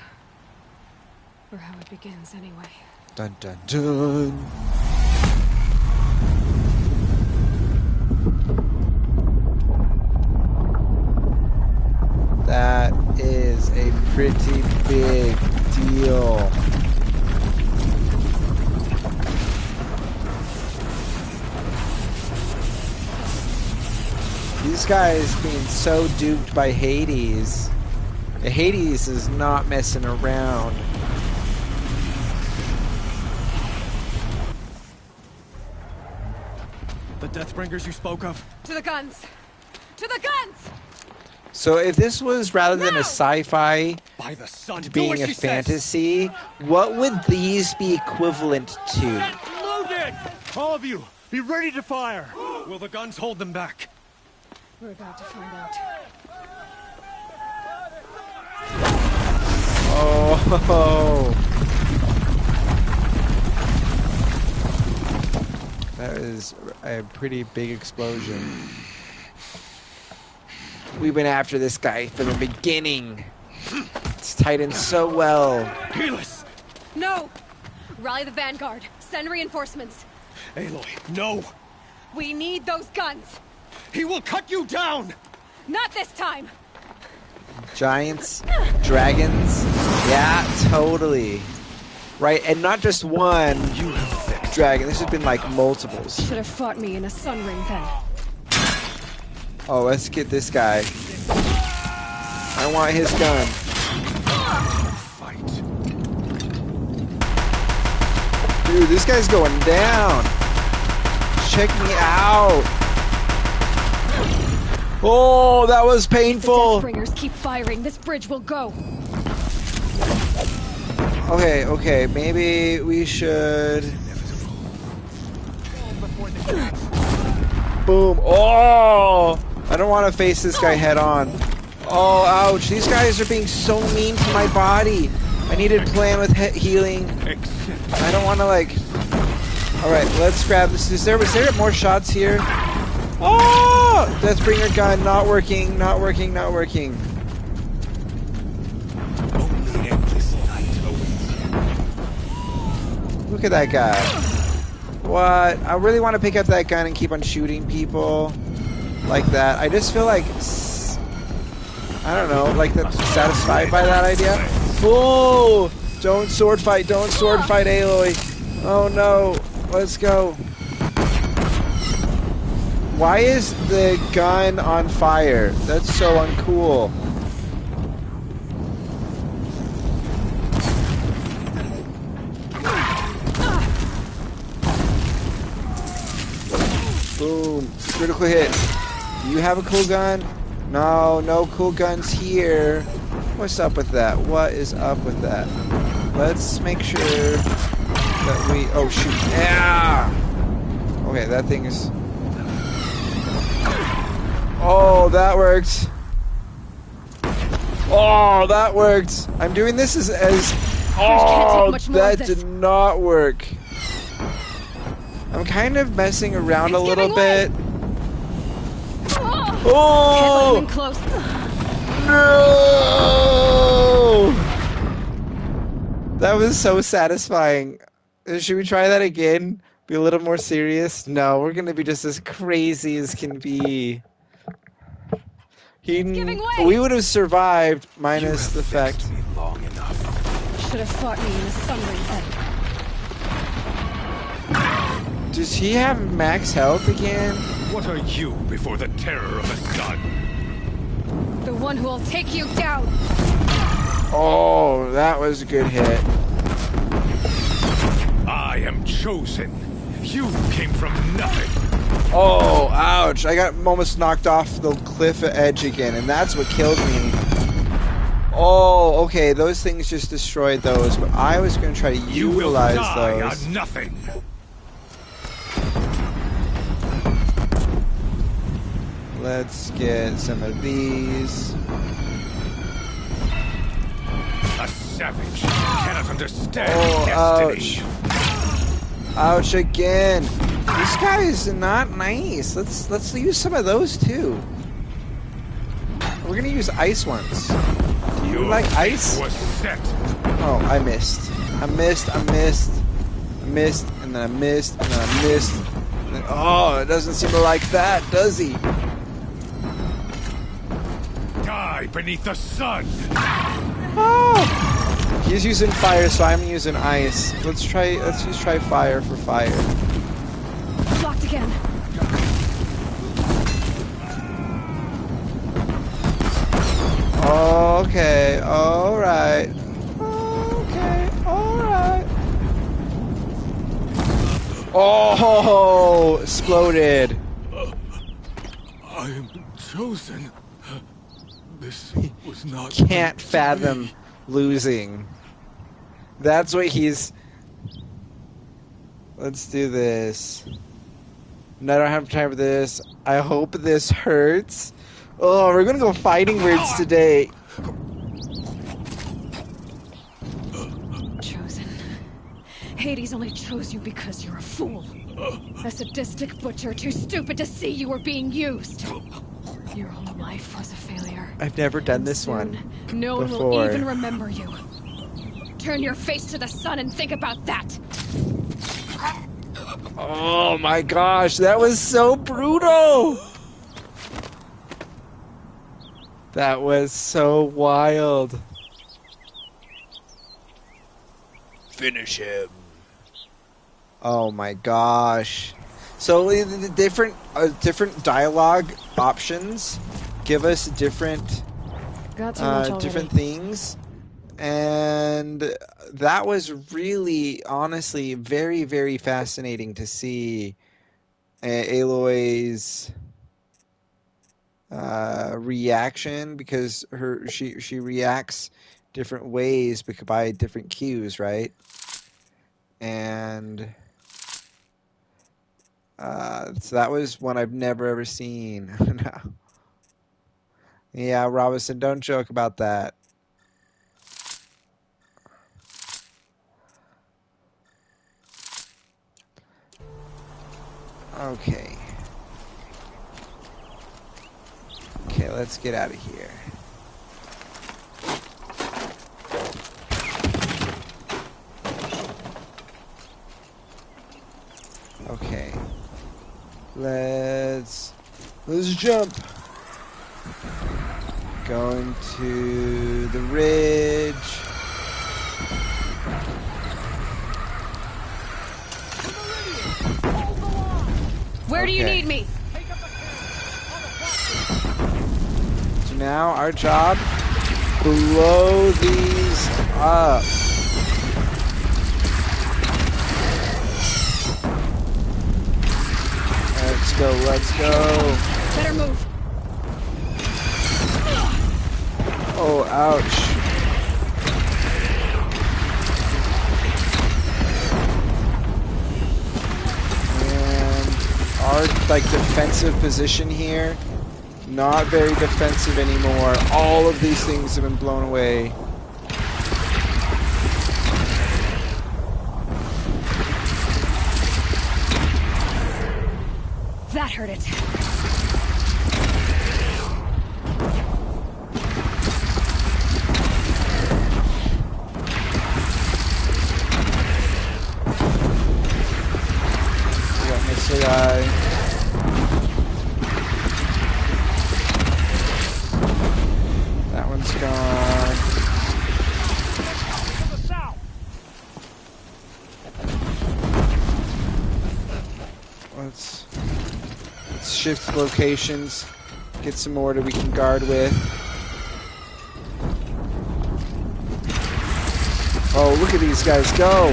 Or how it begins, anyway. Dun dun dun. That is a pretty big deal. These guys being so duped by Hades. Hades is not messing around. The Deathbringers you spoke of? To the guns! To the guns! So if this was rather than a sci-fi By the sun, being a fantasy, what would these be equivalent to? Loaded! All of you, be ready to fire! Will the guns hold them back? We're about to find out. Oh, that is a pretty big explosion. We've been after this guy from the beginning. It's tightened so well. Helis! No! Rally the Vanguard. Send reinforcements. Aloy, no! We need those guns. He will cut you down! Not this time! Giants, dragons, yeah, totally. Right, and not just one dragon. This has been like multiples. Should have fought me in a sun ring then. Oh, let's get this guy. I want his gun. Fight. Dude, this guy's going down. Check me out. Oh, that was painful. The Deathbringers keep firing. This bridge will go. Okay, maybe we should... Boom. Oh! I don't want to face this guy head on. Oh, ouch. These guys are being so mean to my body. I need to plan with healing. I don't want to, like... Alright, let's grab this. Was there more shots here? Oh! Deathbringer gun not working, not working, not working. Look at that guy. What? I really want to pick up that gun and keep on shooting people like that. I just feel like, I don't know, like that's satisfied by that idea. Oh! Don't sword fight, Aloy. Oh no, let's go. Why is the gun on fire? That's so uncool. Boom. Critical hit. Do you have a cool gun? No, no cool guns here. What's up with that? What is up with that? Let's make sure that we... Oh, shoot. Yeah! Okay, that thing is... Oh, that worked. Oh, that worked. I'm doing this as oh, that did not work. I'm kind of messing around a little bit. Oh! No! That was so satisfying. Should we try that again? Be a little more serious? No, we're gonna be just as crazy as can be. We would have survived minus the fact. Long enough. Should have fought me in a sun ring then. Does he have max health again? What are you before the terror of the sun? The one who will take you down. Oh, that was a good hit. I am chosen. You came from nothing. Oh, ouch. I got almost knocked off the cliff edge again, and that's what killed me. Oh, okay, those things just destroyed those, but I was going to try to utilize those. On nothing. Let's get some of these. A savage cannot understand destiny. Ouch. Ouch again. This guy is not nice. Let's use some of those too. We're gonna use ice ones. Do you like ice? Oh, I missed. I missed, and then I missed, and then I missed. And then, oh, it doesn't seem to like that, does he? Die beneath the sun! Oh! He's using fire, so I'm using ice. Let's just try fire for fire. Locked again. Okay, alright. Okay, alright. Oh, exploded. I am chosen. This was not. Can't fathom losing. That's what he's. Let's do this. No, I don't have time for this. I hope this hurts. Oh, we're gonna go fighting words today. Chosen. Hades only chose you because you're a fool. A sadistic butcher too stupid to see you were being used. Your whole life was a failure. I've never done this one No one before. will even remember you. Turn your face to the sun and think about that. Oh my gosh, that was so brutal. That was so wild. Finish him. Oh my gosh. So the different dialogue options give us different Got too much different already. things, and that was really, honestly, very, very fascinating to see Aloy's reaction, because she reacts different ways by different cues, right? And so that was one I've never ever seen. No. Yeah, Robinson, don't joke about that. Okay. Okay, let's get out of here. Okay. Let's jump. Going to the ridge. Where do you need me? So now our job, blow these up. Let's go. Better move. Oh, ouch. And our defensive position here, not very defensive anymore. All of these things have been blown away. That hurt it. We got missile guy. That one's gone. Let's shift locations, get some more that we can guard with. Oh, look at these guys go.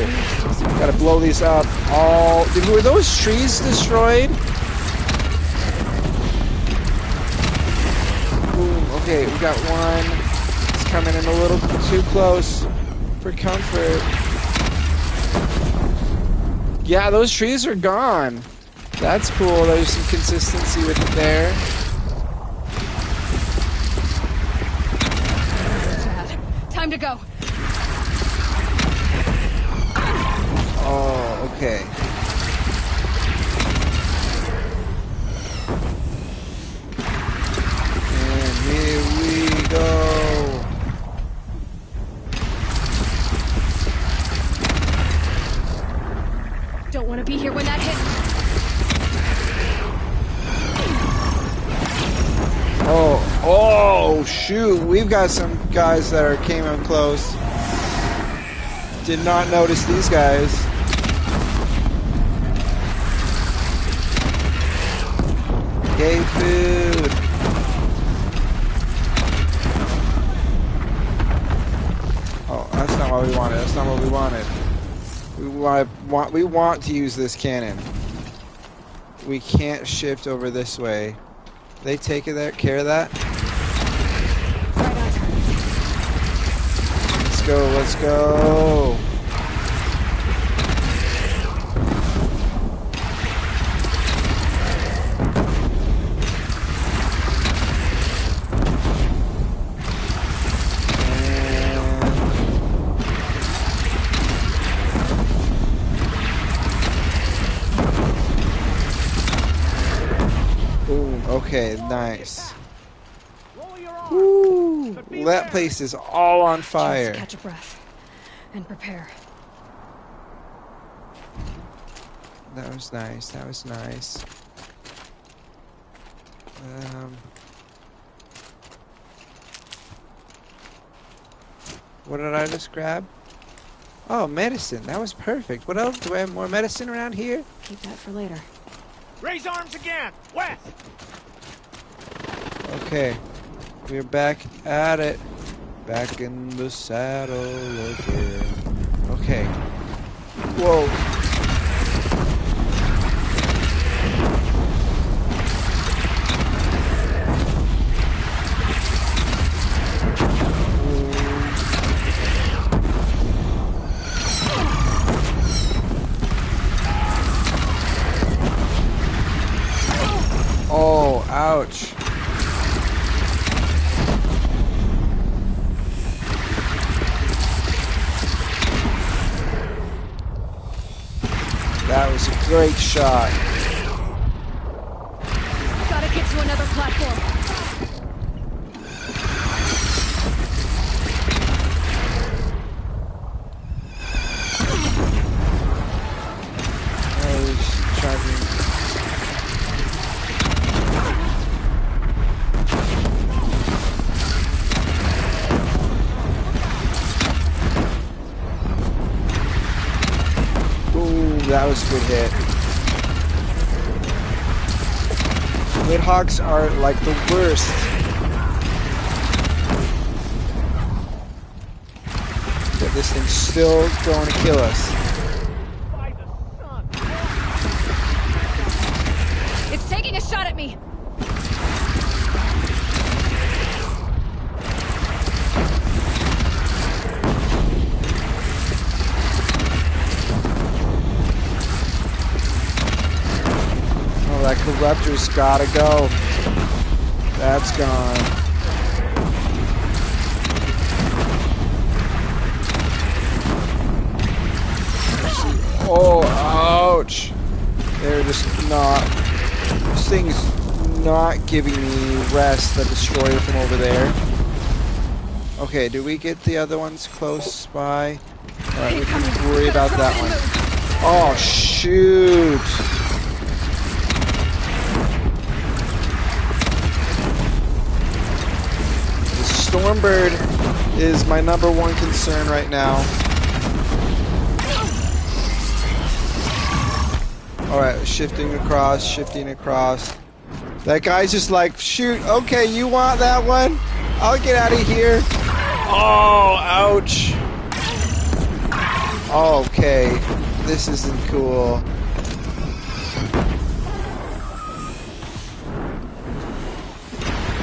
Gotta blow these up. All. Were those trees destroyed? Boom. Okay, we got one. It's coming in a little too close for comfort. Yeah, those trees are gone. That's cool. There's some consistency with it there. Time to go. Oh, okay. And here we Gotta be here when that hits. Oh, shoot. We've got some guys that came in close. Did not notice these guys. Gay food. Oh, that's not what we wanted. That's not what we wanted. We want to use this cannon. We can't shift over this way. They take care of that? Let's go, let's go. Okay, nice. Woo! That place is all on fire. Just catch a breath and prepare. That was nice. That was nice. What did I just grab? Oh, medicine. That was perfect. What else? Do I have more medicine around here? Keep that for later. Raise arms again! West! Okay, we're back at it. Back in the saddle again. Okay. Whoa. Oh, ouch. That was a great shot. Gotta get to another platform. I was charging. That was a good hit. Nidhoggs are like the worst. But this thing's still going to kill us. It's taking a shot at me. That corruptor's gotta go. That's gone. Oh, ouch. They're just not... This thing's not giving me rest, the destroyer from over there. Okay, do we get the other ones close by? Alright, we can worry about that one. Oh, shoot. Stormbird is my #1 concern right now. Alright, shifting across. That guy's just like, shoot, okay, you want that one? I'll get out of here. Oh, ouch. Okay, this isn't cool.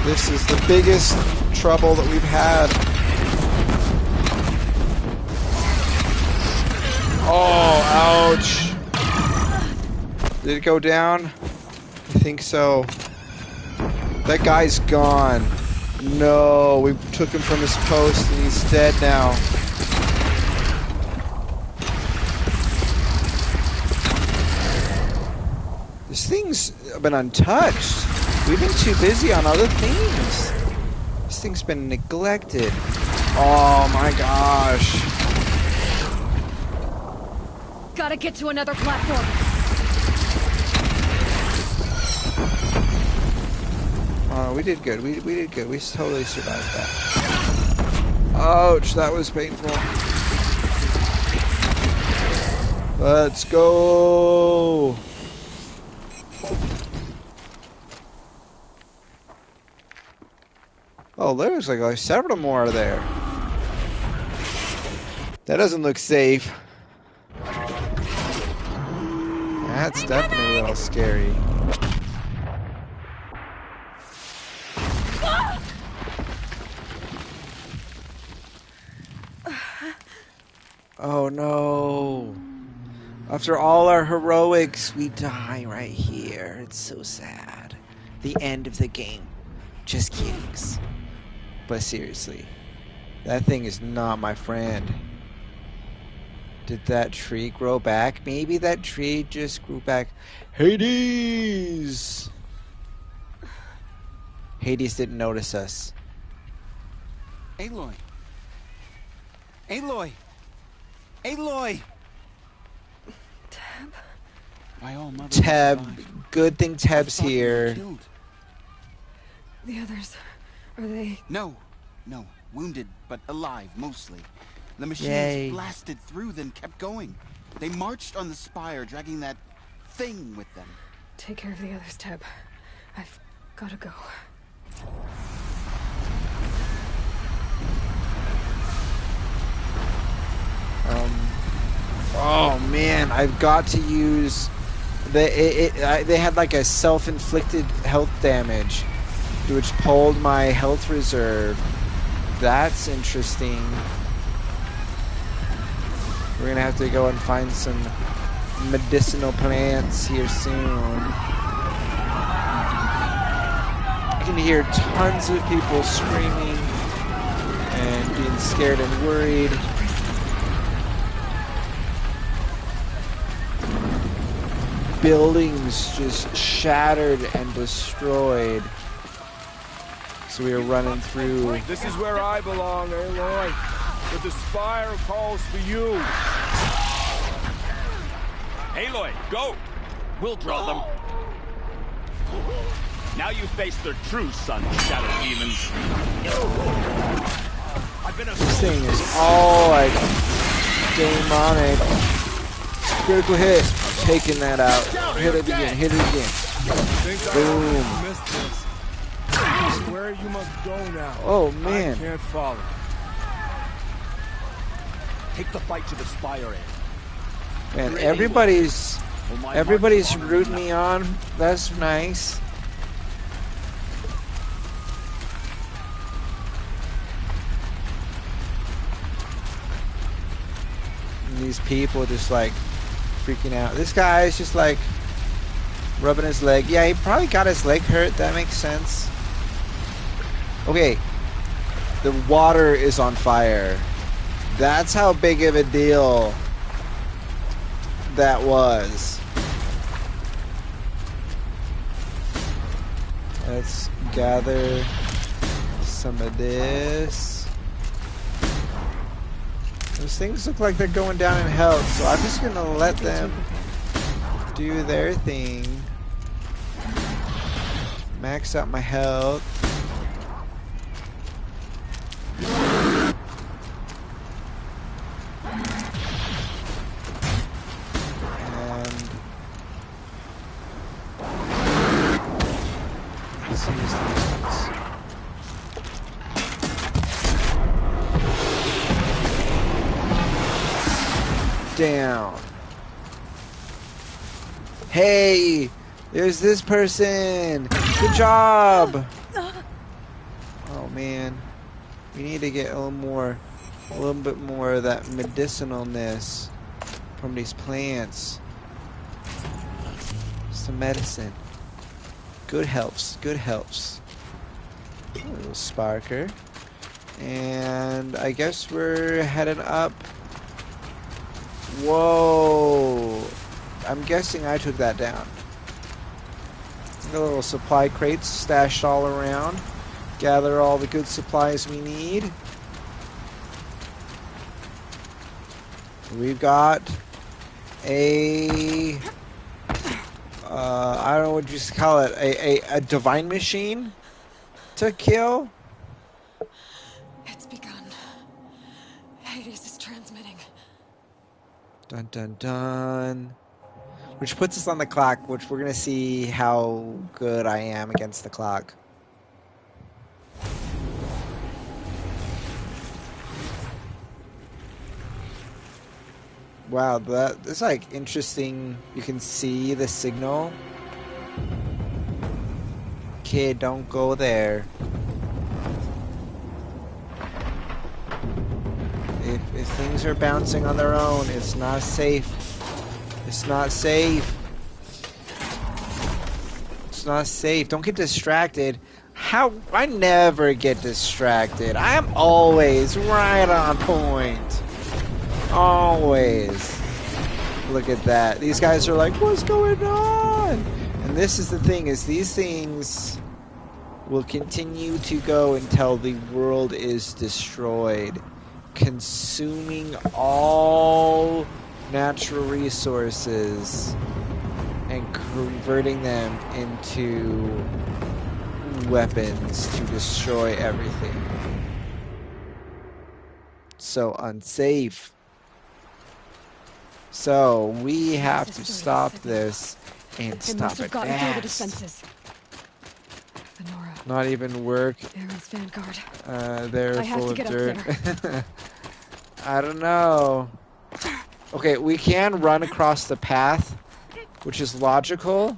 This is the biggest trouble that we've had. Oh, ouch. Did it go down? I think so. That guy's gone. No, we took him from his post and he's dead now. This thing's been untouched. We've been too busy on other things. This thing's been neglected. Oh my gosh. Gotta get to another platform. Oh, we did good. We did good. We totally survived that. Ouch, that was painful. Let's go. Oh, there's like several more there. That doesn't look safe. That's definitely a little scary. Oh no. After all our heroics, we die right here. It's so sad. The end of the game. Just kidding. But seriously, that thing is not my friend. Did that tree grow back? Maybe that tree just grew back. Hades! Hades didn't notice us. Aloy! Aloy! Aloy! Teb? My all mother. Teb. Good thing Teb's here. The others, are they? No. Wounded, but alive, mostly. The machines Yay. blasted through, then kept going. They marched on the spire, dragging that thing with them. Take care of the others, Teb. I've gotta go. Oh man, I've got to use they had like a self-inflicted health damage, which pulled my health reserve. That's interesting. We're gonna have to go and find some medicinal plants here soon. I can hear tons of people screaming and being scared and worried. Buildings just shattered and destroyed. So we were running through. This is where I belong, Aloy. But the spire calls for you. Aloy, go! We'll draw them. Now you face their true son, Shadow Demons. This thing is all like demonic. Critical hit. Taking that out. Hit it again. Hit it again. Boom. Where you must go now. Oh man. I can't follow. Take the fight to the spire end. Man, everybody's rooting me on. That's nice. And these people just like freaking out. This guy is just like rubbing his leg. Yeah, he probably got his leg hurt. That makes sense. Okay, the water is on fire. That's how big of a deal that was. Let's gather some of this. Those things look like they're going down in health, so I'm just gonna let them do their thing. Max out my health. Down. Hey, there's this person. Good job. Oh man, we need to get a little bit more of that medicinalness from these plants. Some medicine. Good helps. Good helps. A little sparker, and I guess we're heading up. Whoa! I'm guessing I took that down. The little supply crates stashed all around. Gather all the good supplies we need. We've got a I don't know what you call it, a divine machine to kill. It's begun. Hades is transmitting. Dun dun dun. Which puts us on the clock, which we're gonna see how good I am against the clock. Wow, that's like interesting. You can see the signal. Kid, don't go there. If things are bouncing on their own, it's not safe. It's not safe. It's not safe. Don't get distracted. How? I never get distracted. I'm always right on point. Always. Look at that. These guys are like, what's going on? And this is the thing, is these things will continue to go until the world is destroyed, consuming all natural resources and converting them into weapons to destroy everything. So unsafe. So we have to stop this and stop it fast. Not even work. Aaron's vanguard. They're full of dirt. I don't know. Okay, we can run across the path, which is logical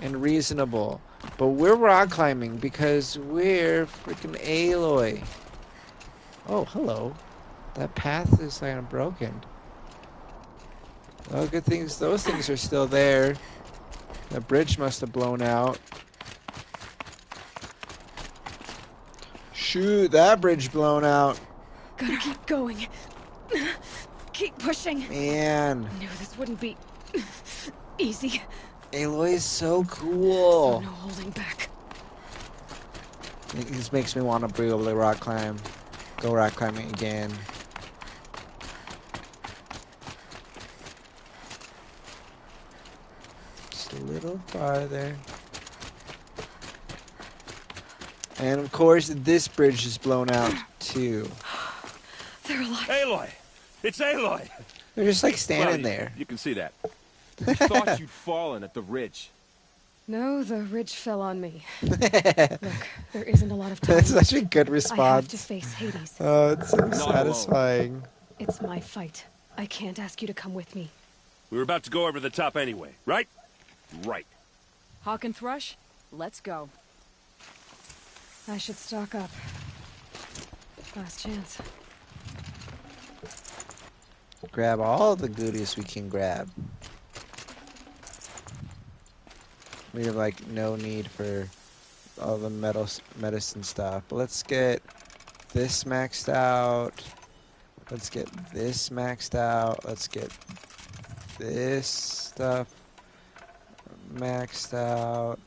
and reasonable. But we're rock climbing because we're freaking Aloy. Oh, hello. That path is kind of broken. Well, good things. Those things are still there. The bridge must have blown out. Shoot, that bridge blown out. Gotta keep going. Keep pushing. Man. I knew this wouldn't be easy. Aloy is so cool. So no holding back. This makes me want to be able to rock climb. Go rock climbing again. Just a little farther. And of course, this bridge is blown out too. They're alive. Aloy! It's Aloy! They're just like standing there. You can see that. We thought you'd fallen at the ridge. No, the ridge fell on me. Look, there isn't a lot of time. That's such a good response. I have to face Hades. Oh, it's so satisfying. It's my fight. I can't ask you to come with me. We were about to go over the top anyway, right? Right. Hawk and Thrush, let's go. I should stock up. Last chance. Grab all the goodies we can grab. We have like no need for all the medicine stuff. But let's get this maxed out. Let's get this maxed out. Let's get this stuff maxed out.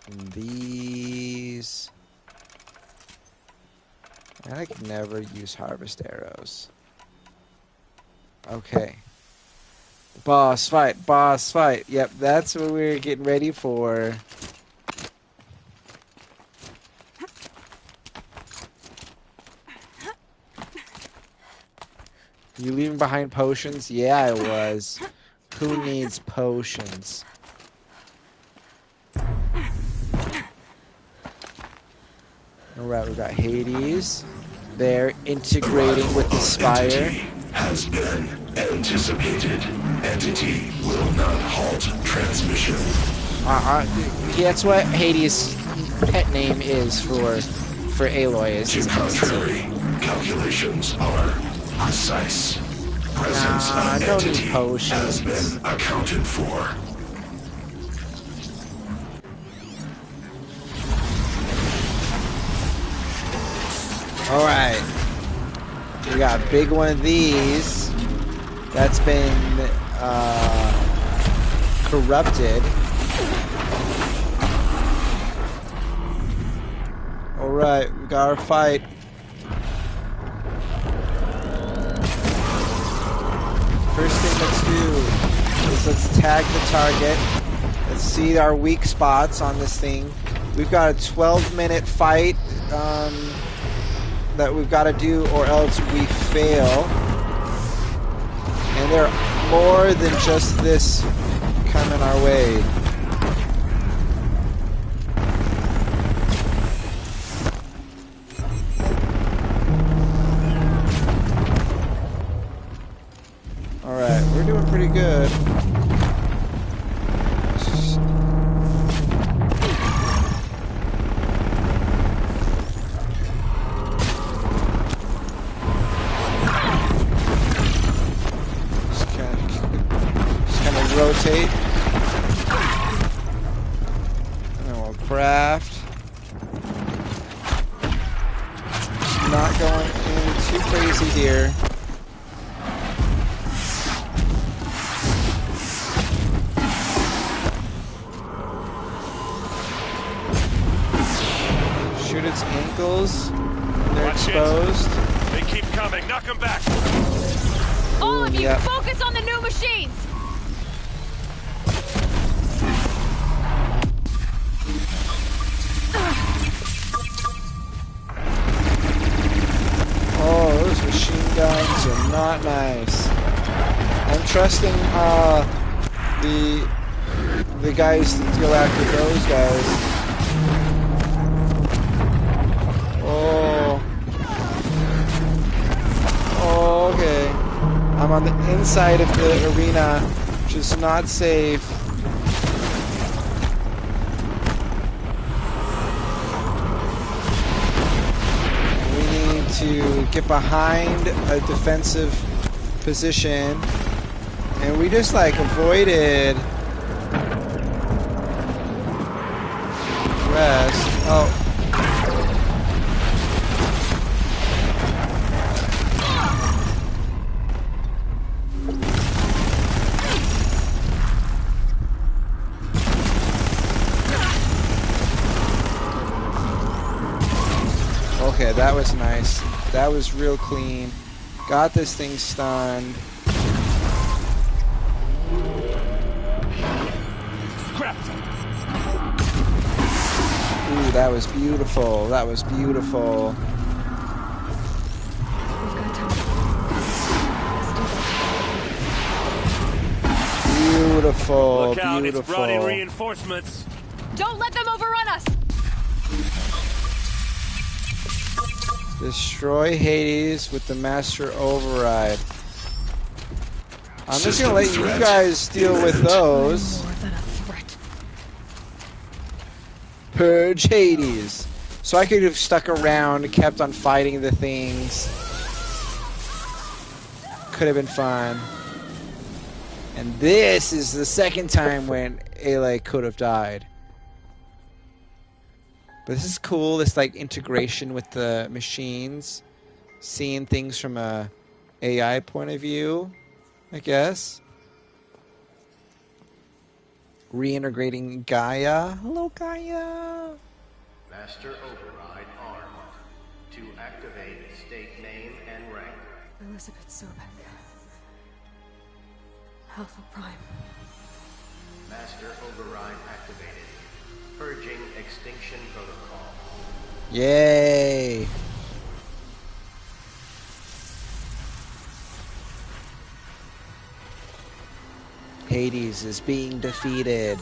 And these. I can never use harvest arrows. Okay. Boss fight, boss fight. Yep, that's what we're getting ready for. You leaving behind potions? Yeah, I was. Who needs potions? Alright, we got Hades. They're integrating with the Spire. Has been anticipated. Entity will not halt transmission. That's what Hades' pet name is for Aloy. To contrary, calculations are precise. Presence of entity has been accounted for. Alright. We got a big one of these. That's been corrupted. Alright, we got our fight. First thing let's do is let's tag the target. Let's see our weak spots on this thing. We've got a 12-minute fight that we've got to do, or else we fail. And there are more than just this coming our way. Alright, we're doing pretty good. Just kind of rotate. And then we'll craft. Just not going in too crazy here. Shoot its ankles when they're exposed. They keep coming. Knock them back. All of you, yep. focus on the new machines. Oh, those machine guns are not nice. I'm trusting the guys to go after those guys. Oh, okay. I'm on the inside of the arena, which is not safe. We need to get behind a defensive position, and we just like avoided rest. Oh. Okay, that was nice. That was real clean. Got this thing stunned. Crap. Ooh, that was beautiful. That was beautiful. Beautiful, Look out, beautiful. it's brought in reinforcements. Don't let them overrun us. Destroy Hades with the Master Override. I'm just gonna let you guys deal with those. More than a threat. Purge Hades. So I could have stuck around and kept on fighting the things. Could have been fun. And this is the second time when Aloy could have died. But this is cool, this like integration with the machines. Seeing things from a AI point of view, I guess. Reintegrating Gaia. Hello, Gaia. Master Override armed. To activate state name and rank. Elizabeth Sobek. Alpha Prime. Master Override activated. Purging extinction protocol. Yay! Hades is being defeated.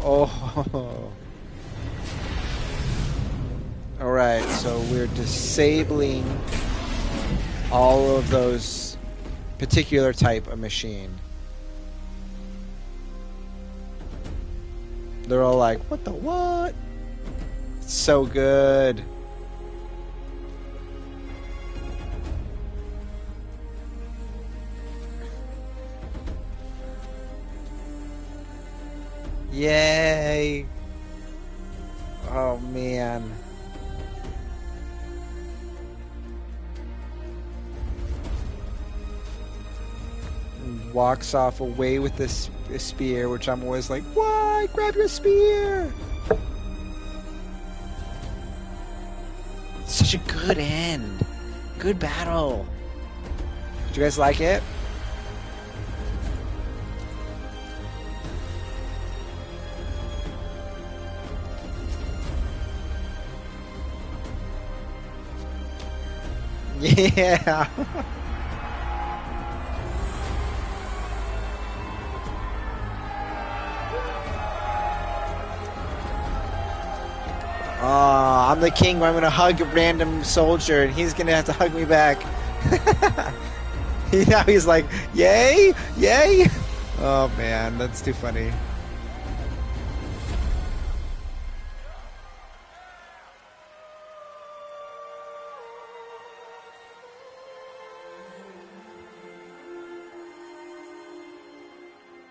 Oh. Alright, so we're disabling all of those particular type of machine. They're all like, what the what? It's so good. Yay! Oh man. Walks off away with this spear, which I'm always like, why? Grab your spear! Such a good end. Good battle. Do you guys like it? Yeah. Oh, I'm the king where I'm gonna hug a random soldier and he's gonna have to hug me back. Now he's like, yay, yay. Oh man, that's too funny.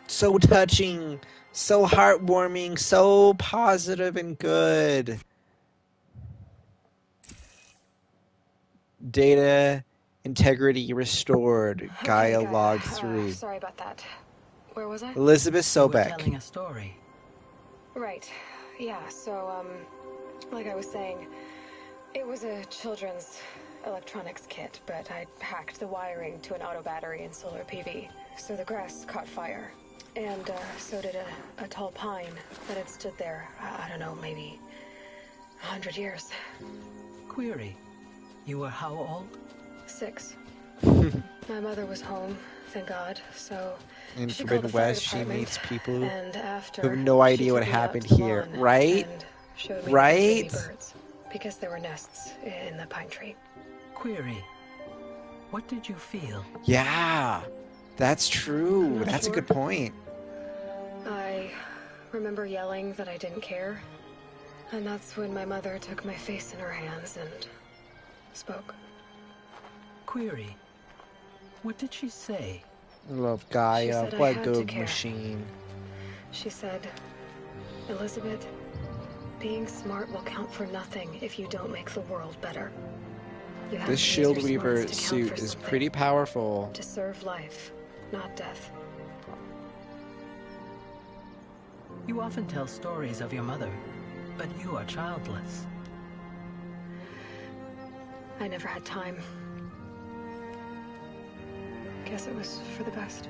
So touching, so heartwarming, so positive and good. Data integrity restored. Gaia log 3. Sorry about that. Where was I? Elizabeth Sobek. You were telling a story. Right. Yeah, so, like I was saying, it was a children's electronics kit, but I hacked the wiring to an auto battery and solar PV. So the grass caught fire. And, so did a tall pine that had stood there, I don't know, maybe 100 years. Query. You were how old? 6. My mother was home, thank God, so... In she Forbidden called the fire West, she department, meets people and after, who have no idea what she took me out happened to the here, lawn right? and showed me Right? the baby birds, because there were nests in the pine tree. Query. What did you feel? Yeah, that's true. Not That's sure. a good point. I remember yelling that I didn't care, and that's when my mother took my face in her hands and spoke. Query. What did she say? Love Gaia. said I What had to good care. machine. She said, Elizabeth, being smart will count for nothing if you don't make the world better. You have This to use Shield your Weaver smarts to count suit for is something. pretty powerful. To serve life, not death. You often tell stories of your mother, but you are childless. I never had time. Guess it was for the best.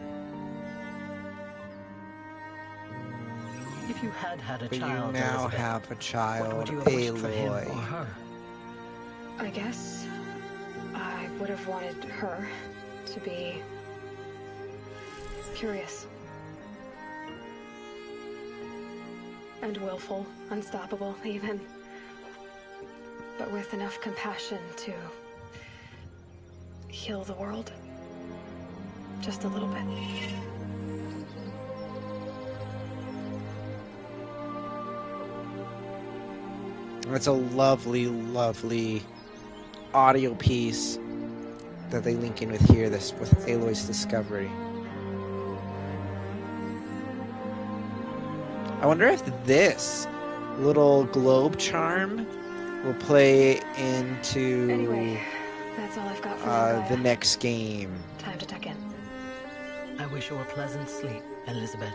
If you had had a But you child, now Elizabeth, have a what child, would you have wished for him or Aloy. her? I guess I would have wanted her to be curious. And willful, unstoppable, even. But with enough compassion to heal the world. Just a little bit. It's a lovely, lovely audio piece that they link in with here, this with Aloy's discovery. I wonder if this little globe charm will play into Anyway, that's all I've got for you, the Gaia. next game. Time to tuck in. I wish you a pleasant sleep, Elizabeth.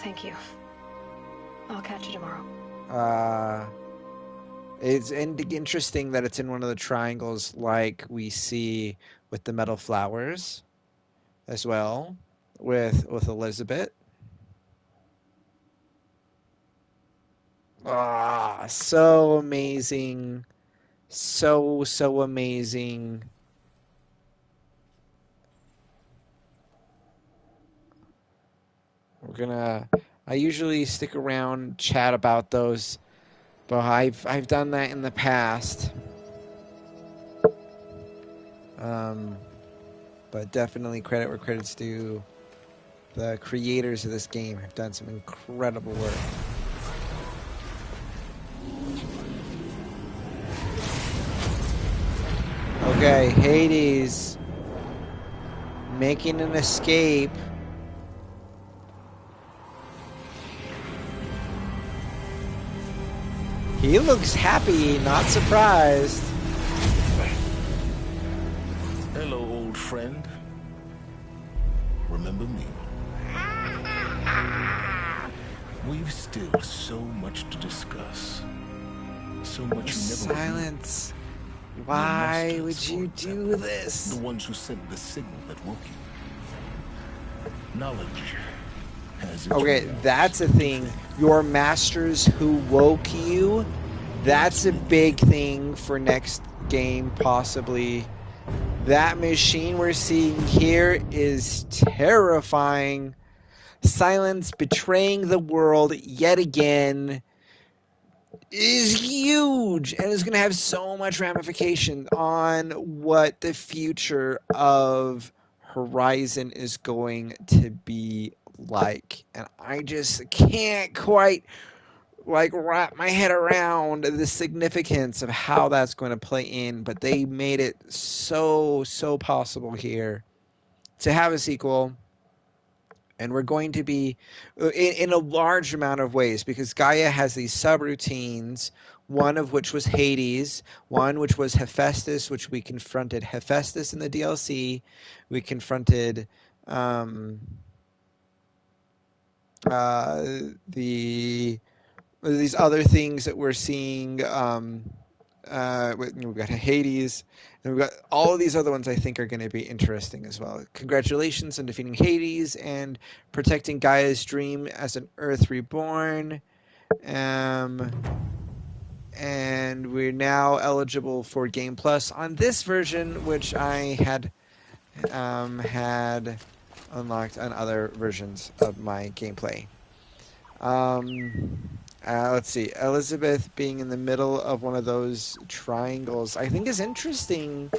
Thank you. I'll catch you tomorrow. It's interesting that it's in one of the triangles like we see with the metal flowers as well with Elizabeth. So amazing. So amazing. I usually stick around, chat about those, but I've done that in the past. But definitely credit where credit's due. The creators of this game have done some incredible work. Okay, Hades making an escape. He looks happy, not surprised. Hello, old friend. Remember me? We've still so much to discuss. So much you never Silence. Why would you do this? The ones who sent the signal that woke you. Knowledge has its Okay, that's a thing. Your masters who woke you, that's a big thing for next game, possibly. That machine we're seeing here is terrifying. Silence betraying the world yet again is huge and is going to have so much ramification on what the future of Horizon is going to be like. And I just can't quite wrap my head around the significance of how that's going to play in, but they made it so possible here to have a sequel. And we're going to be in a large amount of ways, because Gaia has these subroutines, one of which was Hades, one which was Hephaestus, which we confronted Hephaestus in the DLC. We confronted these other things that we're seeing. We've got Hades, and we've got all of these other ones I think are going to be interesting as well. Congratulations on defeating Hades and protecting Gaia's dream as an Earth reborn. And we're now eligible for Game Plus on this version, which I had unlocked on other versions of my gameplay. Let's see. Elizabeth being in the middle of one of those triangles, I think is interesting.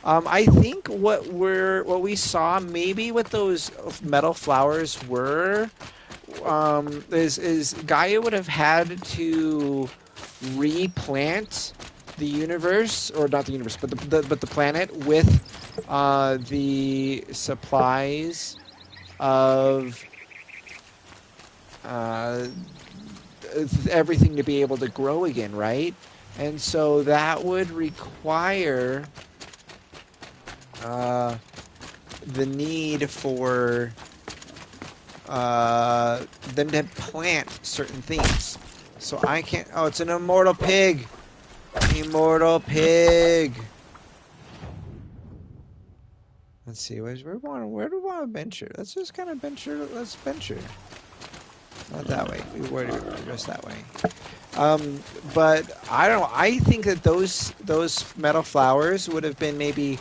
I think what we saw maybe what those metal flowers were is Gaia would have had to replant the universe, or not the universe, but the planet with the supplies of everything to be able to grow again, right? And so that would require the need for them to plant certain things. So I can't... Oh, it's an immortal pig! Immortal pig! Let's see, where do we want to venture? Let's just kind of venture. Let's venture. Not that way. We were just that way. But I don't know. I think that those metal flowers would have been maybe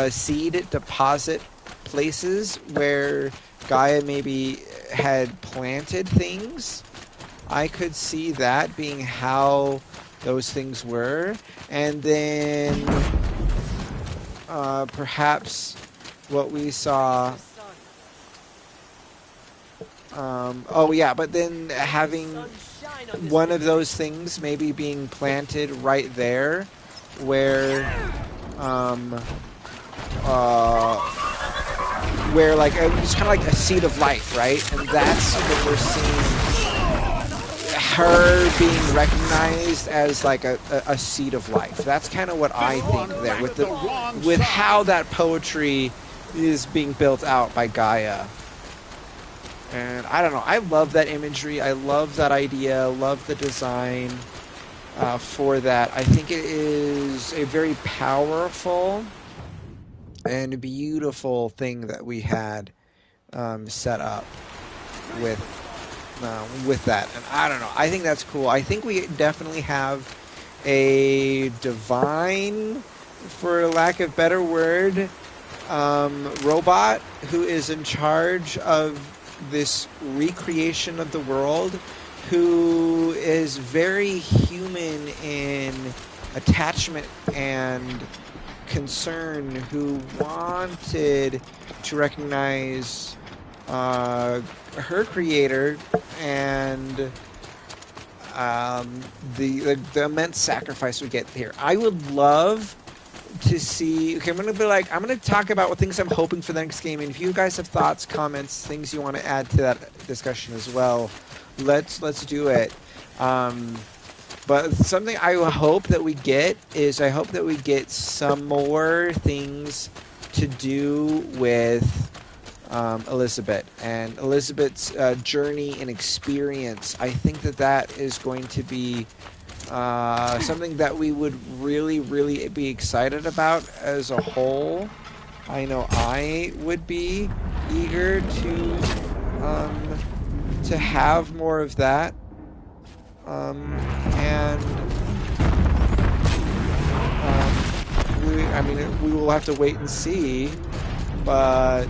seed deposit places where Gaia maybe had planted things. I could see that being how those things were. And then perhaps what we saw... oh yeah, but then having one of those things maybe being planted right there where like it's kind of like a seed of life, right? And that's what we're seeing, her being recognized as like a seed of life. That's kind of what I think there with how that poetry is being built out by Gaia. And I don't know, I love that imagery, I love that idea, love the design for that. I think it is a very powerful and beautiful thing that we had set up with that. And I don't know, I think that's cool. I think we definitely have a divine, for lack of a better word, robot who is in charge of this recreation of the world, who is very human in attachment and concern, who wanted to recognize her creator and the immense sacrifice we get here. I would love to see... Okay, I'm going to talk about what things I'm hoping for the next game, and if you guys have thoughts, comments, things you want to add to that discussion as well, let's do it. But something I hope that we get is I hope that we get some more things to do with Elizabeth and Elizabeth's journey and experience. I think that is going to be something that we would really, really be excited about as a whole. I know I would be eager to have more of that. We will have to wait and see, but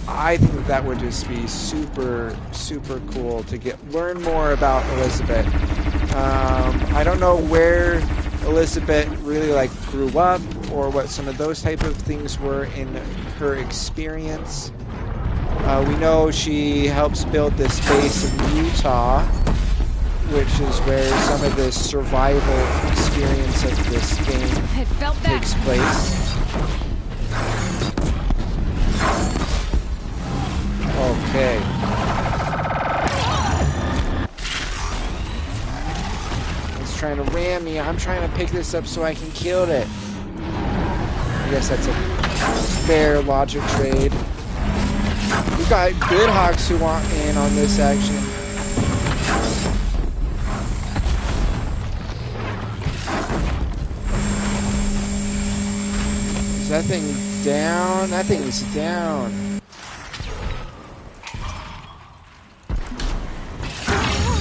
I think that would just be super, super cool to learn more about Elizabeth. I don't know where Elizabeth really grew up or what some of those type of things were in her experience. We know she helps build this base in Utah, which is where some of the survival experience of this game takes place. Okay. It's trying to ram me. I'm trying to pick this up so I can kill it. I guess that's a fair logic trade. We've got good Hawks who want in on this action. Is that thing down? That thing is down.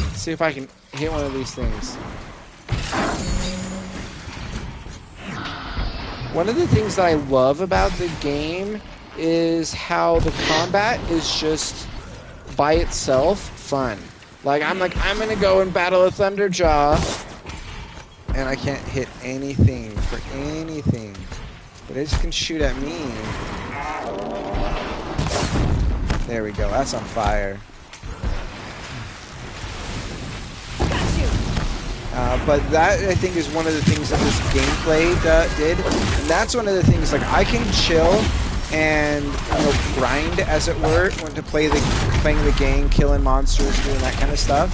Let's see if I can hit one of these things. One of the things that I love about the game is how the combat is just by itself fun. I'm gonna go and battle a Thunderjaw, and I can't hit anything for anything. But it just can shoot at me. There we go. That's on fire. But that, I think, is one of the things that this gameplay did. And that's one of the things, I can chill and grind, as it were, when playing the game, killing monsters, doing that kind of stuff.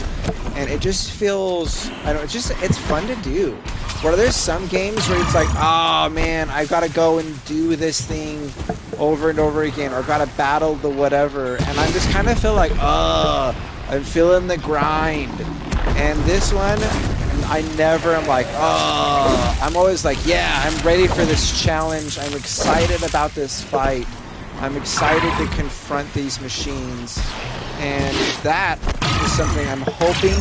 And it just feels, it's fun to do. Where there's some games where it's oh man, I've got to go and do this thing over and over again, or I've got to battle the whatever, and I just kind of feel I'm feeling the grind. And this one, I never am I'm always yeah, I'm ready for this challenge. I'm excited about this fight. I'm excited to confront these machines. And that is something I'm hoping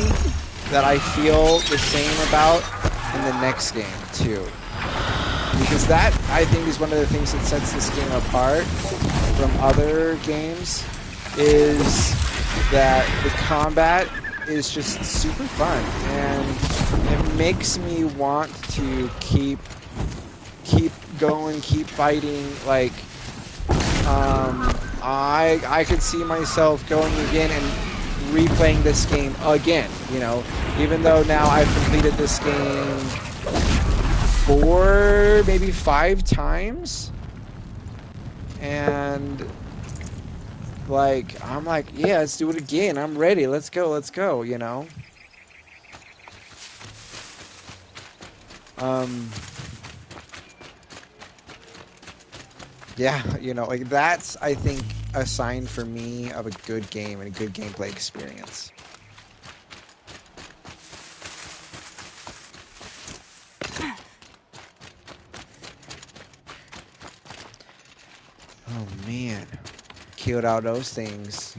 that I feel the same about in the next game too, because that, I think, is one of the things that sets this game apart from other games, is that the combat is just super fun, and it makes me want to keep going, keep fighting. I could see myself going again and replaying this game again, even though now I've completed this game 4, maybe 5 times, and I'm yeah, let's do it again. I'm ready. Let's go, yeah, that's, I think, a sign for me of a good game and a good gameplay experience. Oh man, killed all those things.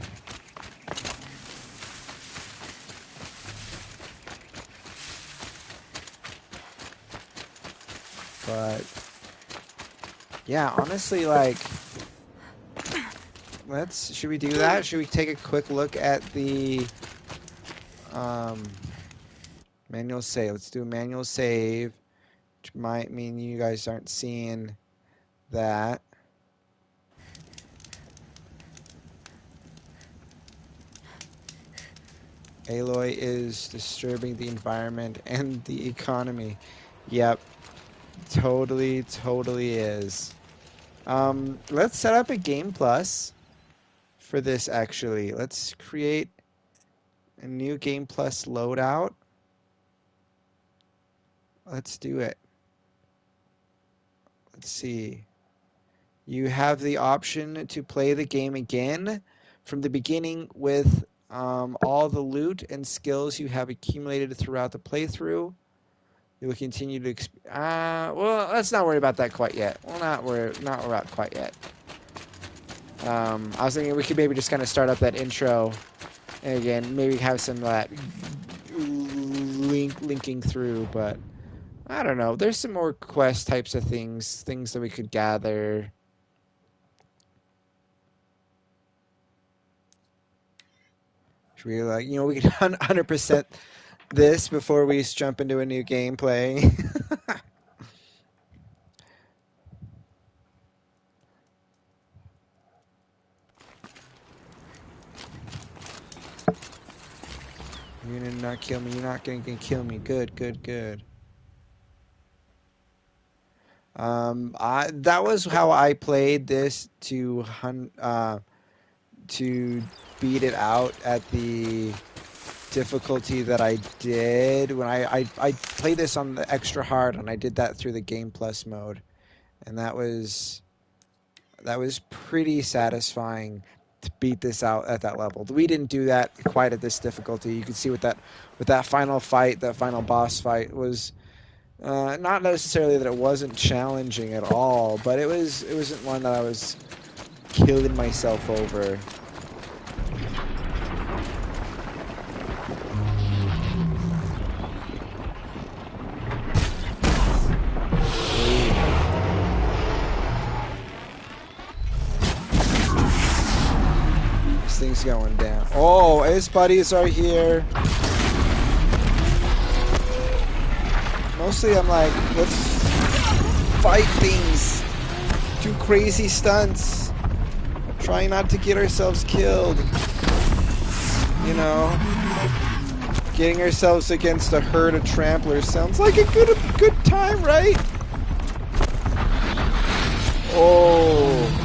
But yeah, honestly, should we do that? Should we take a quick look at the manual save? Let's do a manual save, which might mean you guys aren't seeing that. Aloy is disturbing the environment and the economy. Yep. Totally is. Let's set up a Game Plus for this, actually. Let's create a new Game Plus loadout. Let's do it. Let's see. You have the option to play the game again from the beginning with all the loot and skills you have accumulated throughout the playthrough. You will continue to well, let's not worry about that quite yet. We'll not worry about quite yet. I was thinking we could maybe just kind of start up that intro, and again, maybe have some of that linking through, but I don't know. There's some more quest types of things that we could gather. Should we, like, you know, we could 100% this before we jump into a new gameplay. You're gonna not kill me. You're not gonna kill me. Good, good, good. That was how I played this to beat it out at the difficulty that I did when I played this on the extra hard, and I did that through the Game Plus mode, and that was pretty satisfying to beat this out at that level. We didn't do that quite at this difficulty. You can see with that final fight, that final boss fight was not necessarily that it wasn't challenging at all, but it wasn't one that I was killing myself over. Thing's going down. Oh, his buddies are here. Mostly I'm like, let's fight things. Do crazy stunts. Trying not to get ourselves killed. You know. Getting ourselves against a herd of tramplers sounds like a good time, right? Oh.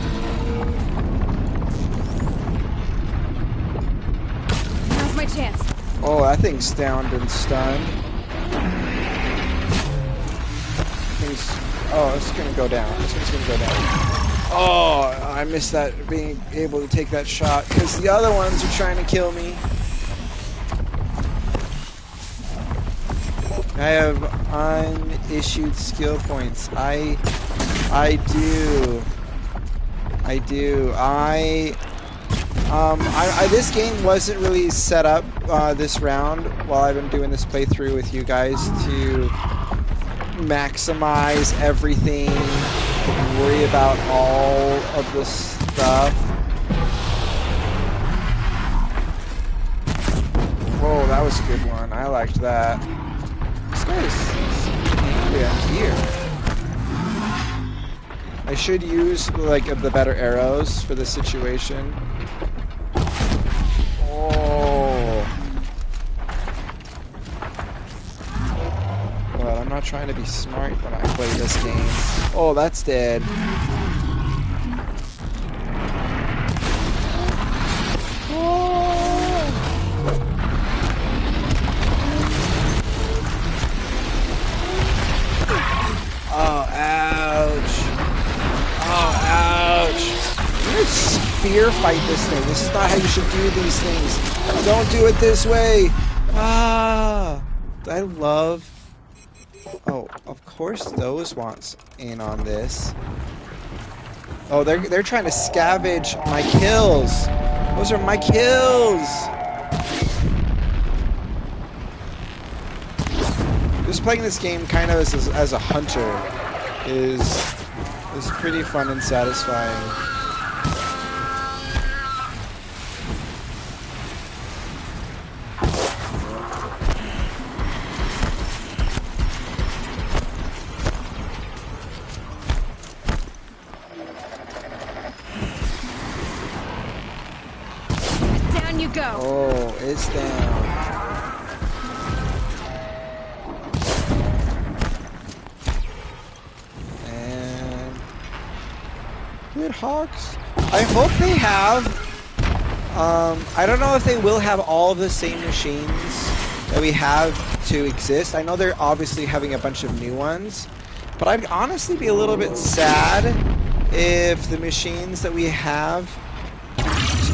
Chance. Oh, that thing's downed and stunned. Oh, it's gonna go down. This one's gonna go down. Oh, I missed that, being able to take that shot, because the other ones are trying to kill me. I have unissued skill points. I do. This game wasn't really set up this round while I've been doing this playthrough with you guys to maximize everything, worry about all of the stuff. Whoa, that was a good one. I liked that. This guy's angry on here. I should use like the better arrows for this situation. Oh. Well, I'm not trying to be smart when I play this game. Oh, that's dead. Oh, ouch. Oh, ouch. You're gonna spear fight this thing. This is not how you should do these things. Don't do it this way. Ah. I love... Oh, of course those wants in on this. Oh, they're trying to scavenge my kills. Those are my kills. Just playing this game kind of as a hunter is pretty fun and satisfying. Down you go. Oh, it's down. Good Hawks. I hope they have. I don't know if they will have all of the same machines that we have to exist. I know they're obviously having a bunch of new ones, but I'd honestly be a little bit sad if the machines that we have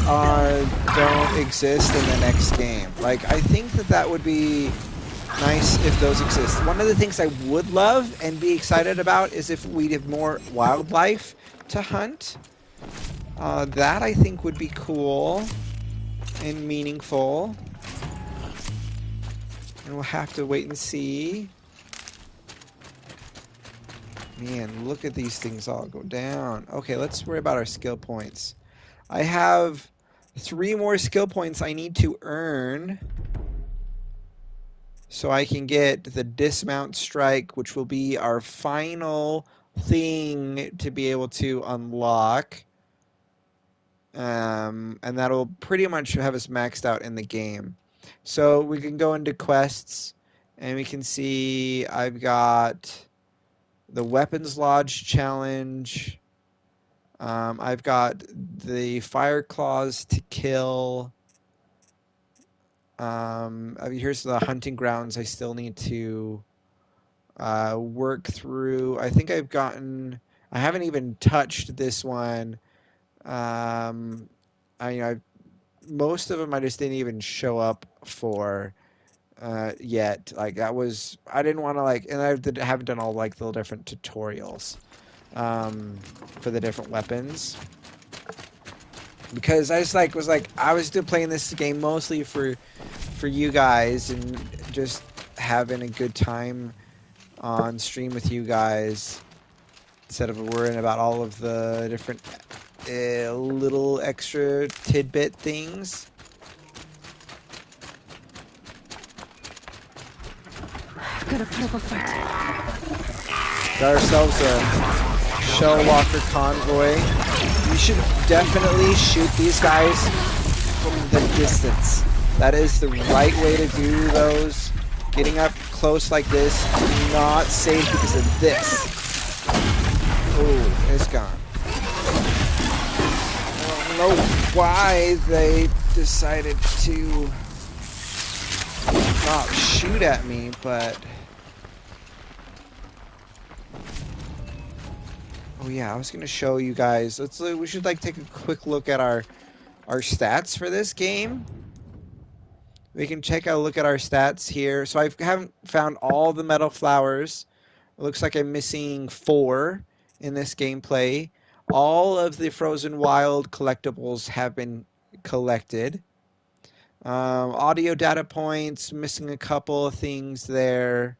don't exist in the next game. Like, I think that would be nice if those exist. One of the things I would love and be excited about is if we'd have more wildlife to hunt. That I think would be cool and meaningful. And we'll have to wait and see. Man, look at these things all go down. Okay, let's worry about our skill points. I have 3 more skill points I need to earn so I can get the dismount strike, which will be our final thing to be able to unlock. And that'll pretty much have us maxed out in the game. So we can go into quests, and we can see I've got the Weapons Lodge challenge. I've got the Fire Claws to kill. Here's the hunting grounds I still need to work through. I think I haven't even touched this one. Most of them I just didn't even show up for yet. Like, that was, I didn't want to, like, and I haven't done all, like, the different tutorials for the different weapons, because I just I was still playing this game mostly for you guys and just having a good time on stream with you guys instead of worrying about all of the different little extra tidbit things. Gotta put up a fight. Got ourselves a Shell Walker convoy. We should definitely shoot these guys from the distance. That is the right way to do those. Getting up close like this, not safe because of this. Oh, it's gone. I don't know why they decided to not shoot at me, but... Oh yeah, I was going to show you guys. We should take a quick look at our stats for this game. We can take a look at our stats here. So I haven't found all the metal flowers. It looks like I'm missing 4 in this gameplay. All of the Frozen Wild collectibles have been collected. Audio data points, missing a couple of things there.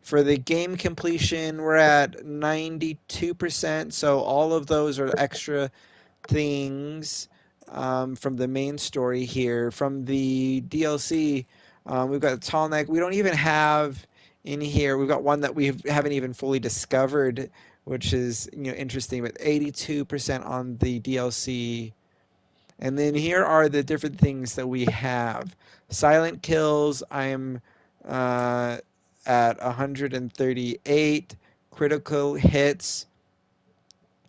For the game completion, we're at 92%, so all of those are extra things from the main story here. From the DLC, we've got Tall Neck. We don't even have in here, we've got one that we haven't even fully discovered, which is interesting, with 82% on the DLC. And then here are the different things that we have. Silent kills, I'm at 138. Critical hits,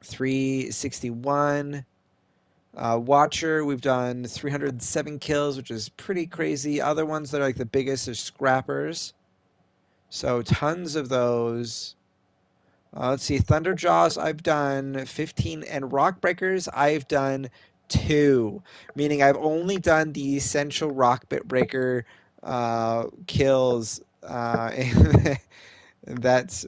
361. Watcher, we've done 307 kills, which is pretty crazy. Other ones that are the biggest are Scrappers. So tons of those. Let's see, Thunderjaws, I've done 15. And Rockbreakers, I've done 2. Meaning I've only done the essential Rockbreaker kills. And that's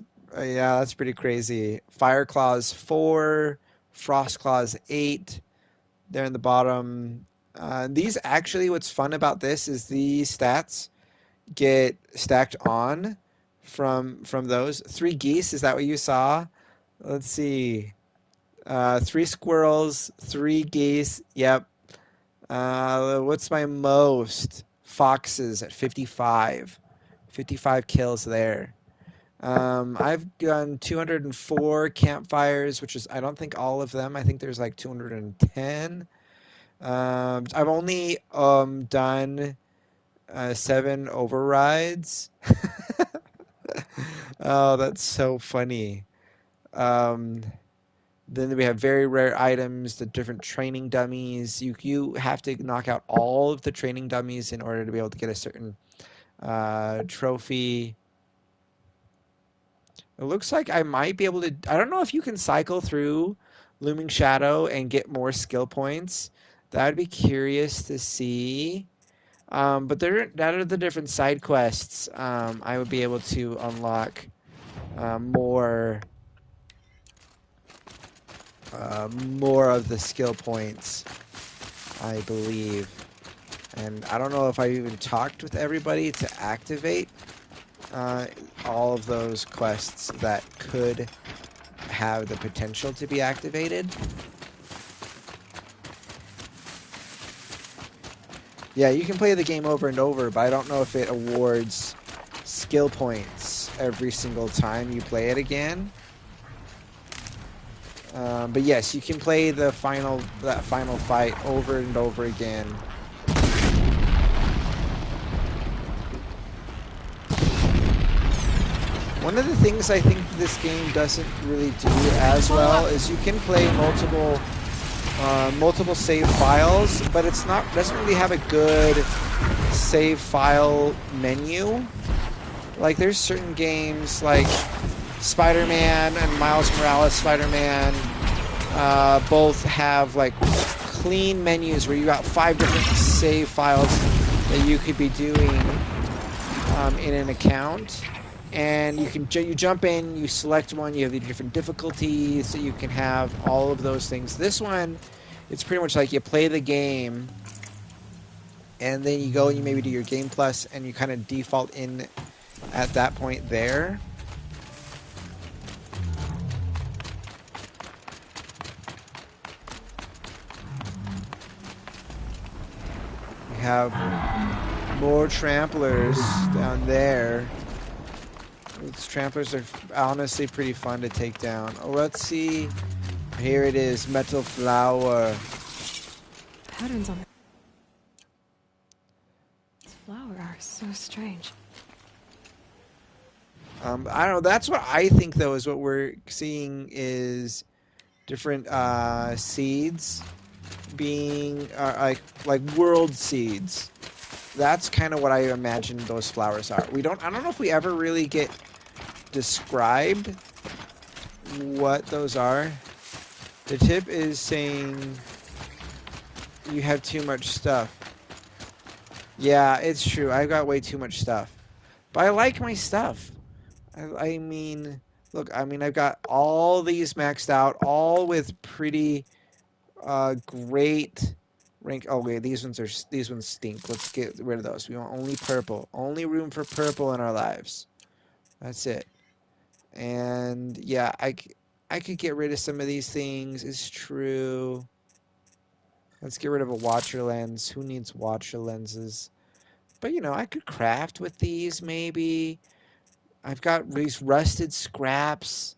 pretty crazy. Fire Claws 4, Frost Claws 8. They're in the bottom. These actually, what's fun about this is the stats get stacked on from those. 3 geese, is that what you saw? Let's see. 3 squirrels, 3 geese. Yep. What's my most? Foxes at 55. 55 kills there. I've done 204 campfires, which is, I don't think all of them. I think there's 210. I've only done 7 overrides. Oh, that's so funny. Then we have very rare items, the different training dummies. You have to knock out all of the training dummies in order to be able to get a certain trophy. It looks like I might be able to... I don't know if you can cycle through Looming Shadow and get more skill points. That would be curious to see. But that are the different side quests. I would be able to unlock more of the skill points, I believe. And I don't know if I even talked with everybody to activate all of those quests that could have the potential to be activated. Yeah, you can play the game over and over, but I don't know if it awards skill points every single time you play it again. But yes, you can play that final fight over and over again. One of the things I think this game doesn't really do as well is you can play multiple save files, but doesn't really have a good save file menu. Like there's certain games like Spider-Man and Miles Morales Spider-Man both have like clean menus where you got 5 different save files that you could be doing in an account. And you jump in, you select one, you have the different difficulties, so you can have all of those things. This one, it's pretty much like you play the game, and then you go and you maybe do your Game Plus, and you kind of default in at that point there. We have more tramplers down there. These tramplers are honestly pretty fun to take down. Oh, let's see. Here it is, metal flower. Patterns on it. This flower are so strange. I don't know. That's what I think, though, is what we're seeing is different seeds being like world seeds. That's kind of what I imagine those flowers are. I don't know if we ever really get described what those are. The tip is saying you have too much stuff. Yeah, it's true. I've got way too much stuff. But I like my stuff. I mean, look, I've got all these maxed out, all with pretty great rank. Oh wait, these ones stink. Let's get rid of those. We want only purple. Only room for purple in our lives. That's it. And yeah, I could get rid of some of these things. It's true. Let's get rid of a watcher lens. Who needs watcher lenses? But I could craft with these maybe. I've got these rusted scraps.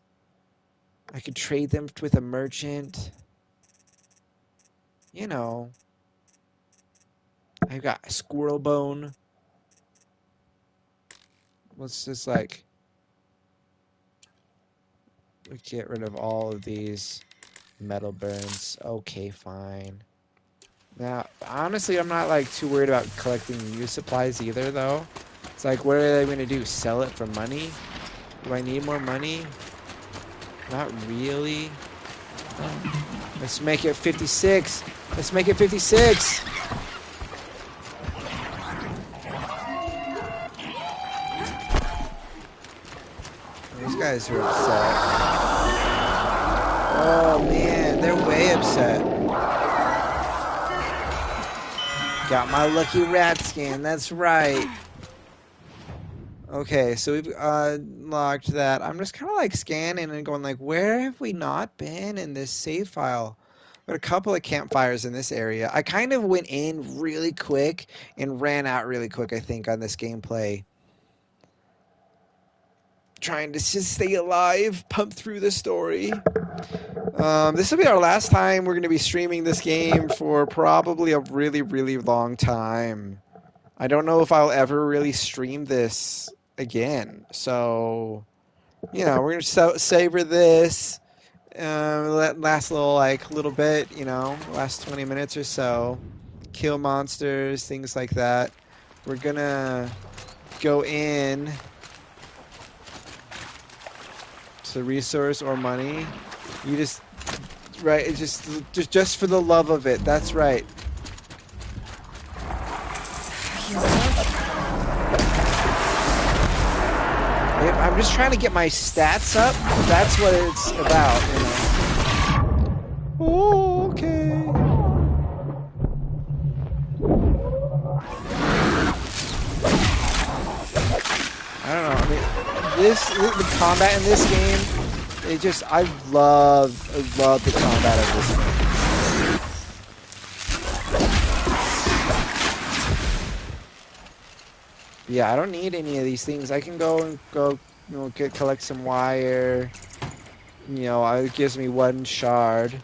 I could trade them with a merchant. I've got a squirrel bone. Let's just get rid of all of these metal burns. Okay, fine. Now, honestly, I'm not too worried about collecting used supplies either, though. It's what are they going to do? Sell it for money? Do I need more money? Not really. Let's make it 56. Let's make it 56. Those guys are upset. Oh man, they're way upset. Got my lucky rat skin, that's right. Okay, so we've logged that. I'm just kind of scanning and going where have we not been in this save file? Got a couple of campfires in this area. I kind of went in really quick and ran out really quick, I think, on this gameplay. Trying to just stay alive, pump through the story. This will be our last time we're going to be streaming this game for probably a really, really long time. I don't know if I'll ever really stream this again. So, we're going to savor this. Let last a little bit, last 20 minutes or so. Kill monsters, things like that. We're going to go in to resource or money. You just, right, it's just for the love of it. That's right. I'm just trying to get my stats up. That's what it's about, you know. Oh, okay. I don't know. I mean, the combat in this game, I love the combat of this game. Yeah, I don't need any of these things. I can go, you know, collect some wire. You know, it gives me 1 shard.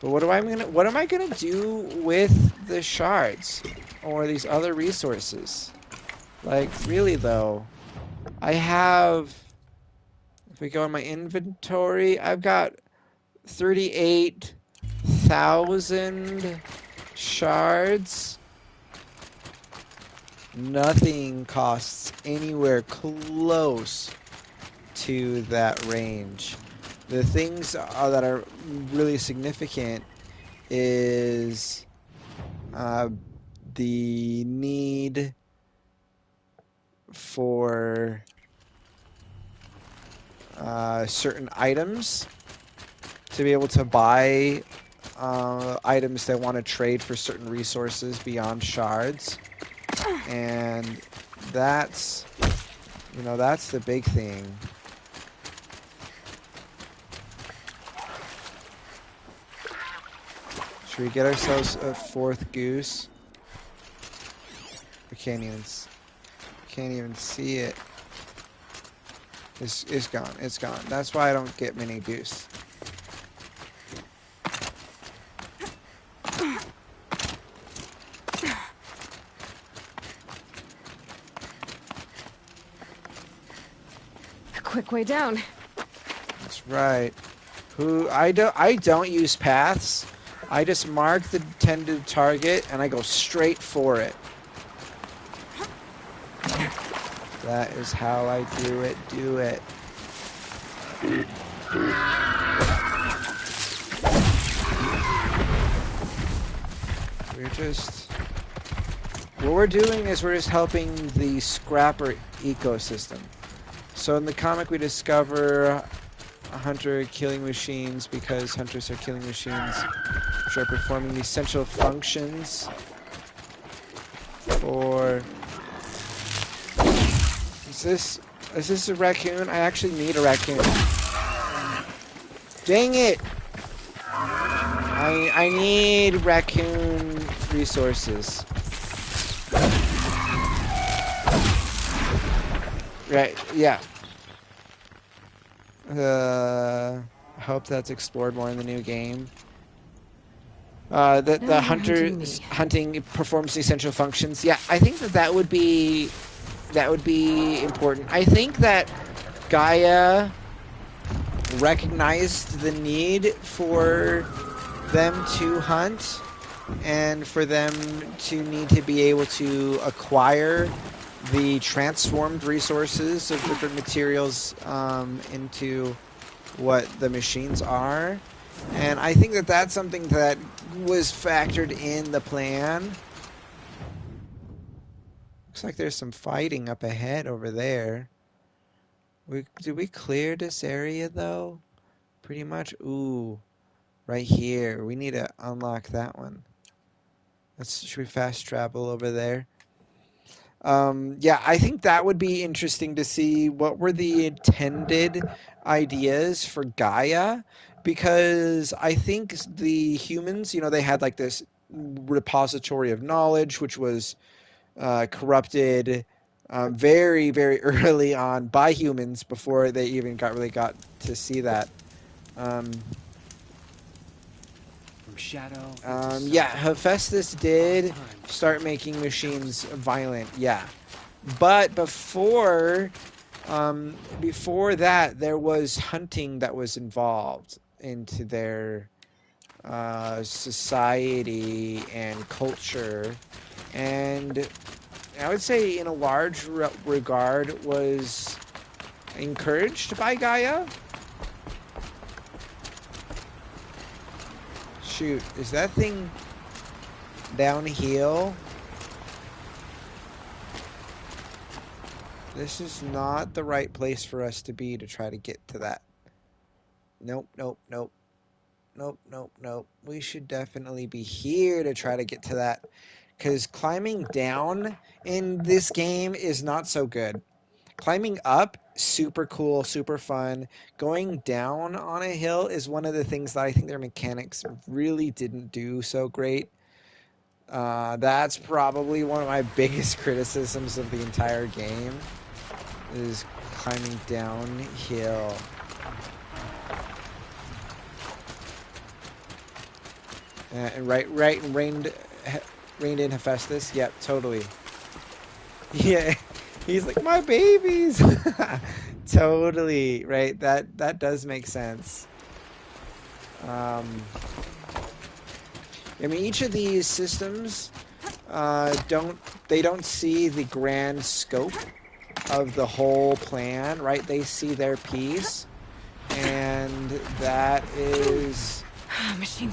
But what am I gonna do with the shards or these other resources? Like, really though, I have. If we go in my inventory, I've got 38,000 shards. Nothing costs anywhere close to that range. The things that are really significant is the need for certain items to be able to buy items that want to trade for certain resources beyond shards. And that's, you know, that's the big thing. Should we get ourselves a 4th goose? We can't even see it. It's gone. It's gone. That's why I don't get mini goose. Quick way down. That's right. I don't use paths. I just mark the intended target and I go straight for it. That is how I do it. What we're doing is we're just helping the scrapper ecosystem. So in the comic we discover a hunter killing machines because hunters are killing machines which are performing the essential functions for... Is this a raccoon? I actually need a raccoon. Dang it! I need raccoon resources. Right, yeah. I hope that's explored more in the new game. The hunting performs the essential functions. Yeah, I think that would be important. I think that Gaia recognized the need for them to hunt and for them to need to be able to acquire the transformed resources of different materials into what the machines are. And I think that that's something that was factored in the plan. Looks like there's some fighting up ahead over there. Did we clear this area though? Pretty much. Ooh, right here. We need to unlock that one. Should we fast travel over there? Yeah, I think that would be interesting to see what were the intended ideas for Gaia, because I think the humans, they had like this repository of knowledge, which was corrupted very, very early on by humans before they even really got to see that. Yeah, Hephaestus did start making machines violent, yeah. But before that, there was hunting that was involved into their society and culture. And I would say in a large regard was encouraged by Gaia. Shoot, is that thing downhill? This is not the right place for us to be to try to get to that. Nope, nope, nope. Nope, nope, nope. We should definitely be here to try to get to that. Because climbing down in this game is not so good. Climbing up, super cool, super fun. Going down on a hill is one of the things that I think their mechanics really didn't do so great. That's probably one of my biggest criticisms of the entire game, is climbing downhill. And reined in Hephaestus. Yep, totally. Yeah, he's like, my babies. Totally, right? That does make sense. I mean, each of these systems don't see the grand scope of the whole plan, right? They see their piece, and that is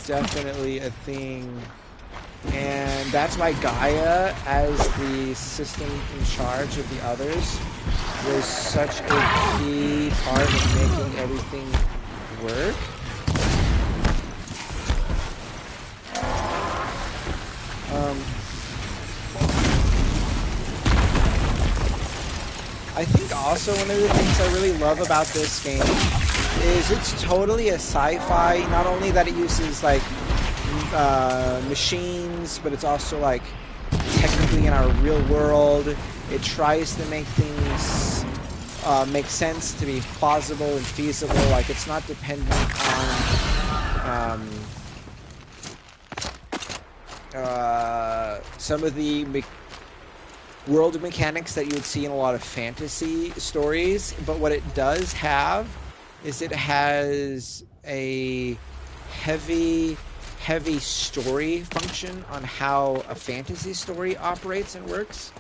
definitely a thing. And that's why Gaia, as the system in charge of the others, was such a key part of making everything work. I think also one of the things I really love about this game is it's totally a sci-fi. Not only that it uses like machines, but it's also like technically in our real world. It tries to make things make sense, to be plausible and feasible. Like, it's not dependent on some of the world mechanics that you would see in a lot of fantasy stories. But what it does have is it has a heavy story function on how a fantasy story operates and works.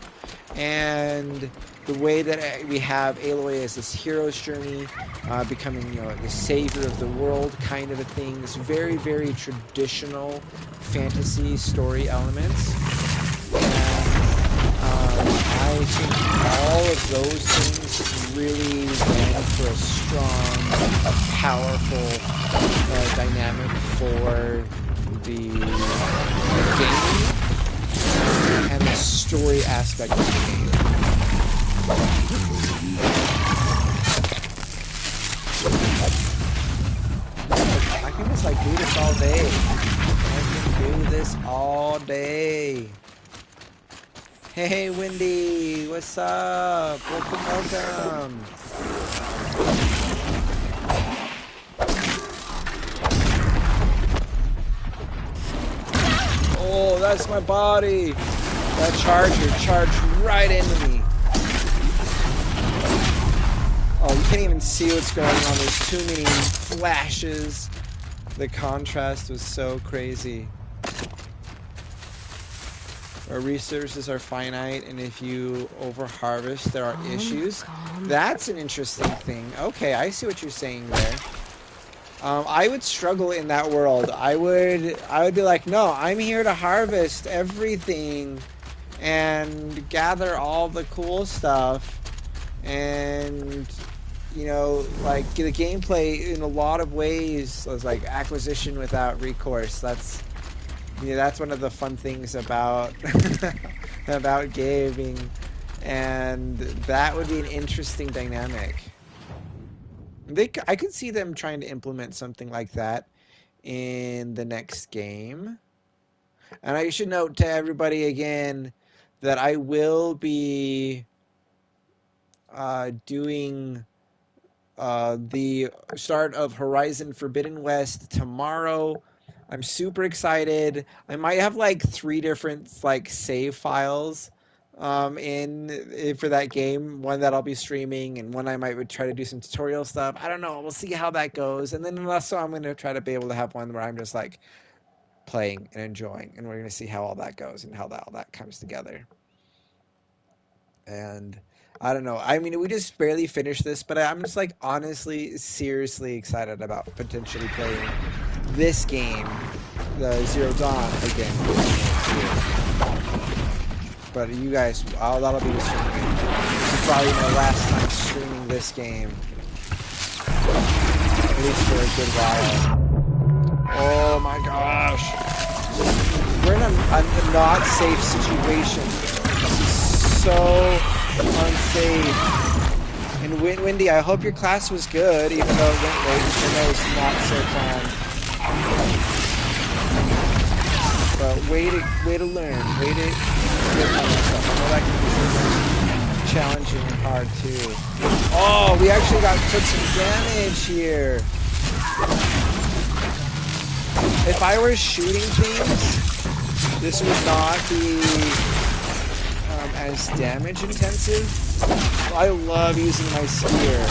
And the way that we have Aloy as this hero's journey, becoming, the savior of the world kind of a thing, this very, very traditional fantasy story elements. And I think all of those things really went for a strong, powerful dynamic for the game and the story aspect of the game. I can just do this all day. I can do this all day. Hey Wendy, what's up? Welcome. Oh, that's my body. That charger charged right into me. Oh, you can't even see what's going on. There's too many flashes. The contrast was so crazy. Our resources are finite, and if you over-harvest, there are issues. That's an interesting thing. Okay, I see what you're saying there. I would struggle in that world. I would be like, no, I'm here to harvest everything and gather all the cool stuff. And, the gameplay in a lot of ways was like acquisition without recourse. That's one of the fun things about about gaming, and that would be an interesting dynamic. I could see them trying to implement something like that in the next game. And I should note to everybody again that I will be doing the start of Horizon Forbidden West tomorrow. I'm super excited. I might have 3 different save files for that game. One that I'll be streaming, and one I might try to do some tutorial stuff. I don't know. We'll see how that goes. And then also I'm going to try to be able to have one where I'm just playing and enjoying, and we're going to see how all that goes and how all that comes together. And I don't know. I mean, we just barely finished this, but I'm just honestly, seriously excited about potentially playing this game, the Zero Dawn, again. But you guys, that'll be the streaming. This is probably my last time streaming this game. At least for a good while. Oh my gosh. We're in a not safe situation. This is so unsafe. And Wendy, I hope your class was good, even though it went late, even though it's not so fun. But way to learn. Way to get on yourself. I know that can be challenging and hard too. Oh, we actually took some damage here. If I were shooting things, this would not be as damage intensive. I love using my spear.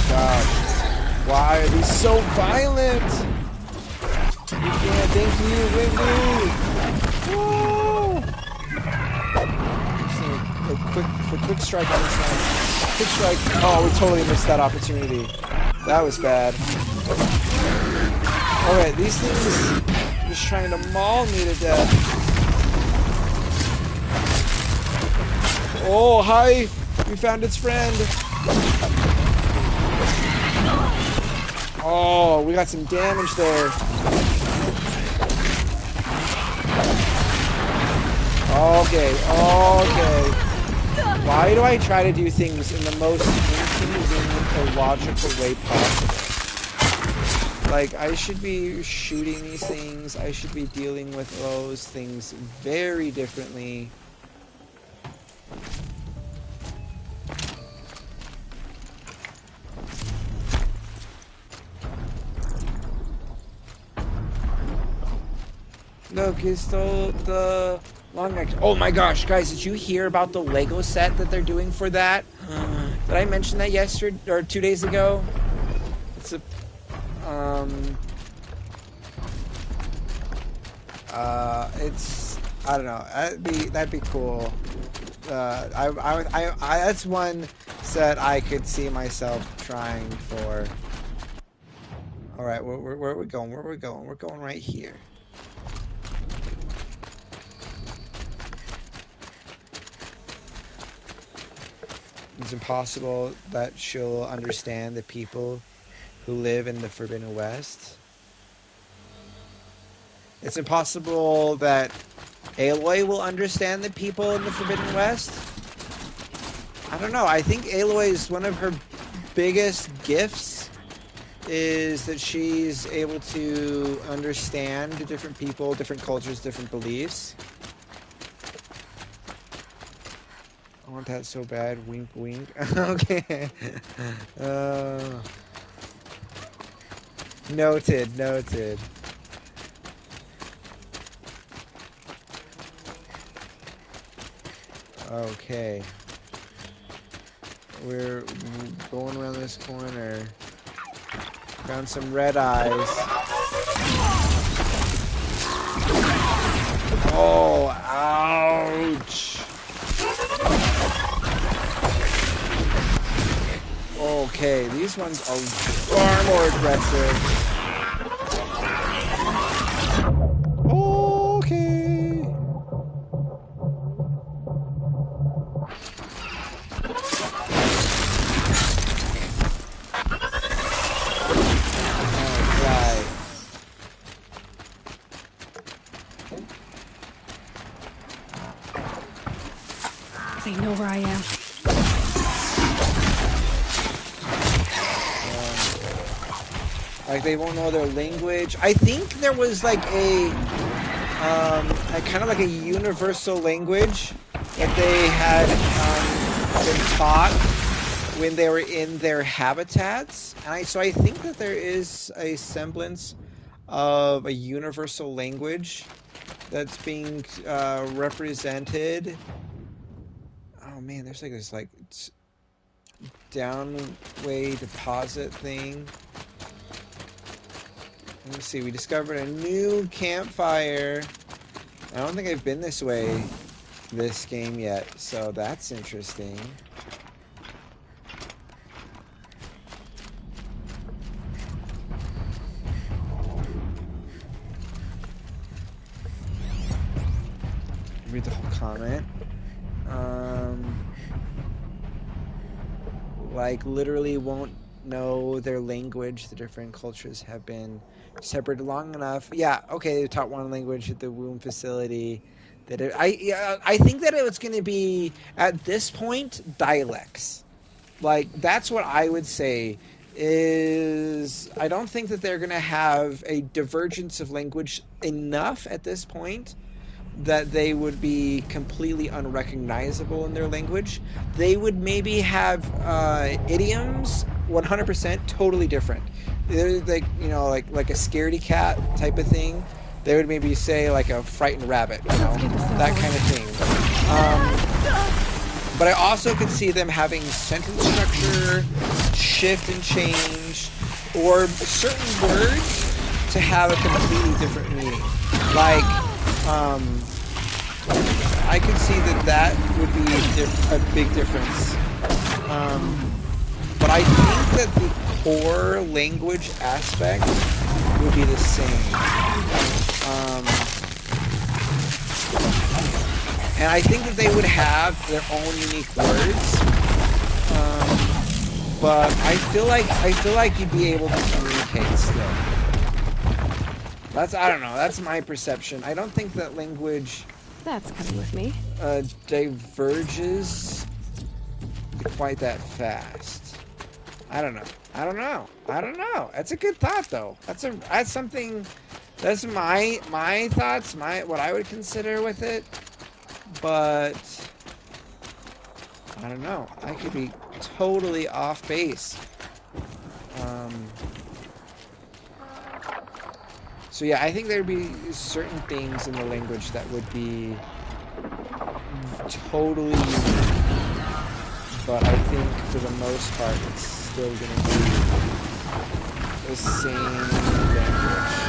God. Why are these so violent? Yeah, thank you, Wendy. Woo! A quick strike on this one. Quick strike. Oh, we totally missed that opportunity. That was bad. Alright, these things are just trying to maul me to death. Oh, hi! We found its friend. Oh, we got some damage there. Okay. Why do I try to do things in the most inconvenient or logical way possible? Like, I should be shooting these things. I should be dealing with those things very differently. Look, it's the long neck. Oh my gosh, guys, did you hear about the Lego set that they're doing for that? Did I mention that yesterday or 2 days ago? It's a it's, I don't know, that'd be cool. That's one set I could see myself trying for. All right, where are we going? Where are we going? We're going right here. It's impossible that she'll understand the people who live in the Forbidden West. It's impossible that Aloy will understand the people in the Forbidden West. I don't know. I think Aloy is one of her biggest gifts is that she's able to understand the different people, different cultures, different beliefs. I want that so bad. Wink, wink. Okay. Noted. Okay. We're going around this corner. Found some red eyes. Oh, ouch. Okay, these ones are far more aggressive. Okay. Alright. They know where I am. Like, they won't know their language. I think there was like a kind of like a universal language that they had been taught when they were in their habitats. And so I think that there is a semblance of a universal language that's being represented. Oh man, there's like this like downway deposit thing. Let me see, we discovered a new campfire. I don't think I've been this way this game yet, so that's interesting. read the whole comment. Like, literally won't know their language. The different cultures have been separated long enough. Yeah, okay, they taught one language at the womb facility. I think that it's going to be, at this point, dialects. Like, that's what I would say is, I don't think that they're going to have a divergence of language enough at this point that they would be completely unrecognizable in their language. They would maybe have idioms 100% totally different. They're like, you know, like a scaredy cat type of thing. They would maybe say like a frightened rabbit, you know, that kind of thing. But I also could see them having sentence structure, shift and change, or certain words to have a completely different meaning. Like, I could see that would be a big difference. But I think that the core language aspect would be the same. And I think that they would have their own unique words. But I feel like you'd be able to communicate still. I don't know. That's my perception. I don't think that language... That's coming with me. Diverges quite that fast. I don't know. That's a good thought, though. That's something. That's my thoughts. What I would consider with it. But I don't know. I could be totally off base. So yeah, I think there'd be certain things in the language that would be totally unique. But I think for the most part, it's still going to be the same language.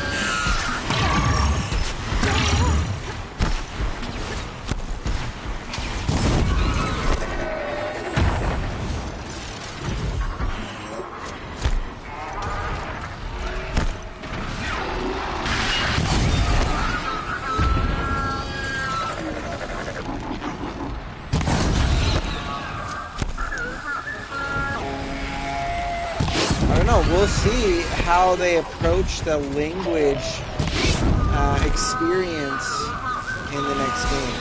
We'll see how they approach the language experience in the next game.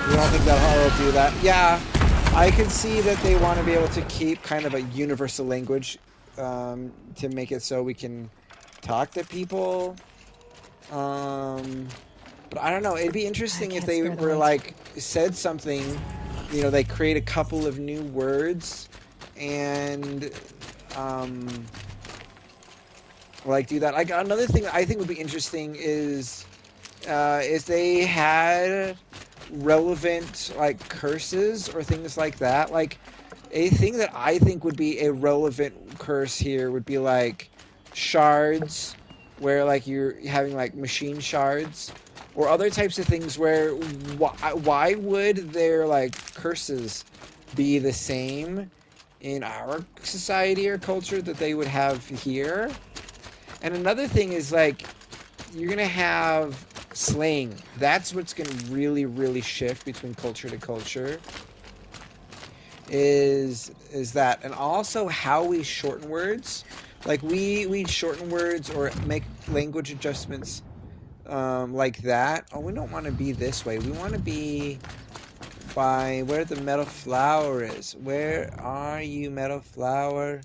You don't think they'll do that? Yeah. I can see that they want to be able to keep kind of a universal language to make it so we can talk to people. But I don't know. It'd be interesting if they were like said something, you know, they create a couple of new words and like do that. Like another thing I think would be interesting is they had relevant like curses or things like that. Like a thing that I think would be a relevant curse here would be like shards, where like you're having like machine shards, or other types of things where why would their like curses be the same in our society or culture that they would have here? And another thing is like you're gonna have slang. That's what's going to really, really shift between culture to culture. Is that, and also how we shorten words. Like we shorten words or make language adjustments like that. Oh, we don't want to be this way. We want to be by where the metal flower is. Where are you, metal flower?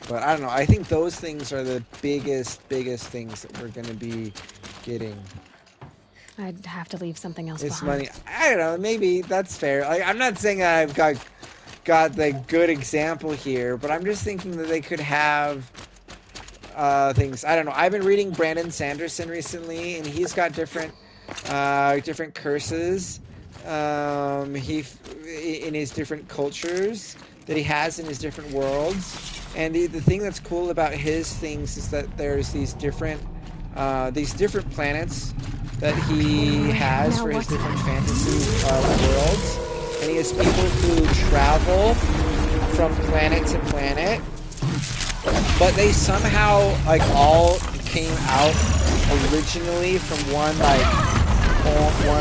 But I don't know. I think those things are the biggest things that we're going to be getting. I'd have to leave something else it's behind. Money. I don't know. Maybe that's fair. Like, I'm not saying I've got the good example here, but I'm just thinking that they could have things. I don't know. I've been reading Brandon Sanderson recently, and he's got different curses. He in his different cultures that he has in his different worlds. And the thing that's cool about his things is that there's these different planets that he has for his different fantasy worlds. And he has people who travel from planet to planet, but they somehow like all came out originally from one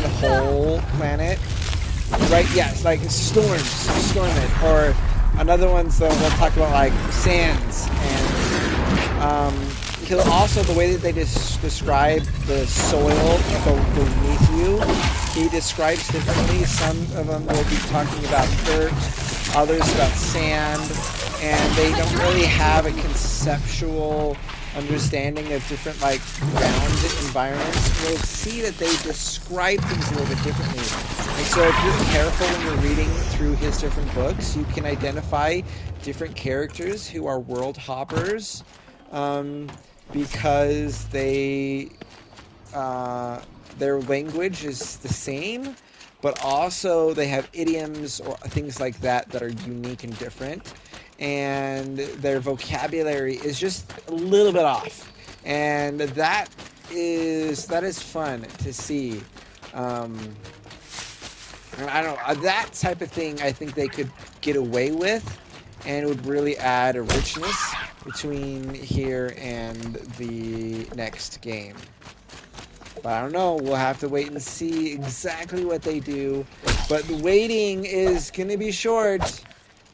whole planet, right? Yes, like Stormit, or another one's we'll talk about like Sands, and he'll also, the way that they describe the soil beneath you, he describes differently. Some of them will be talking about dirt, others about sand, and they don't really have a conceptual understanding of different like ground environments. You'll see that they describe things a little bit differently. And so if you're careful when you're reading through his different books, you can identify different characters who are world hoppers, because their language is the same, but also they have idioms or things like that that are unique and different, and their vocabulary is just a little bit off, and that is fun to see. And I don't know, that type of thing I think they could get away with, and it would really add a richness between here and the next game. But I don't know, we'll have to wait and see exactly what they do. But the waiting is going to be short,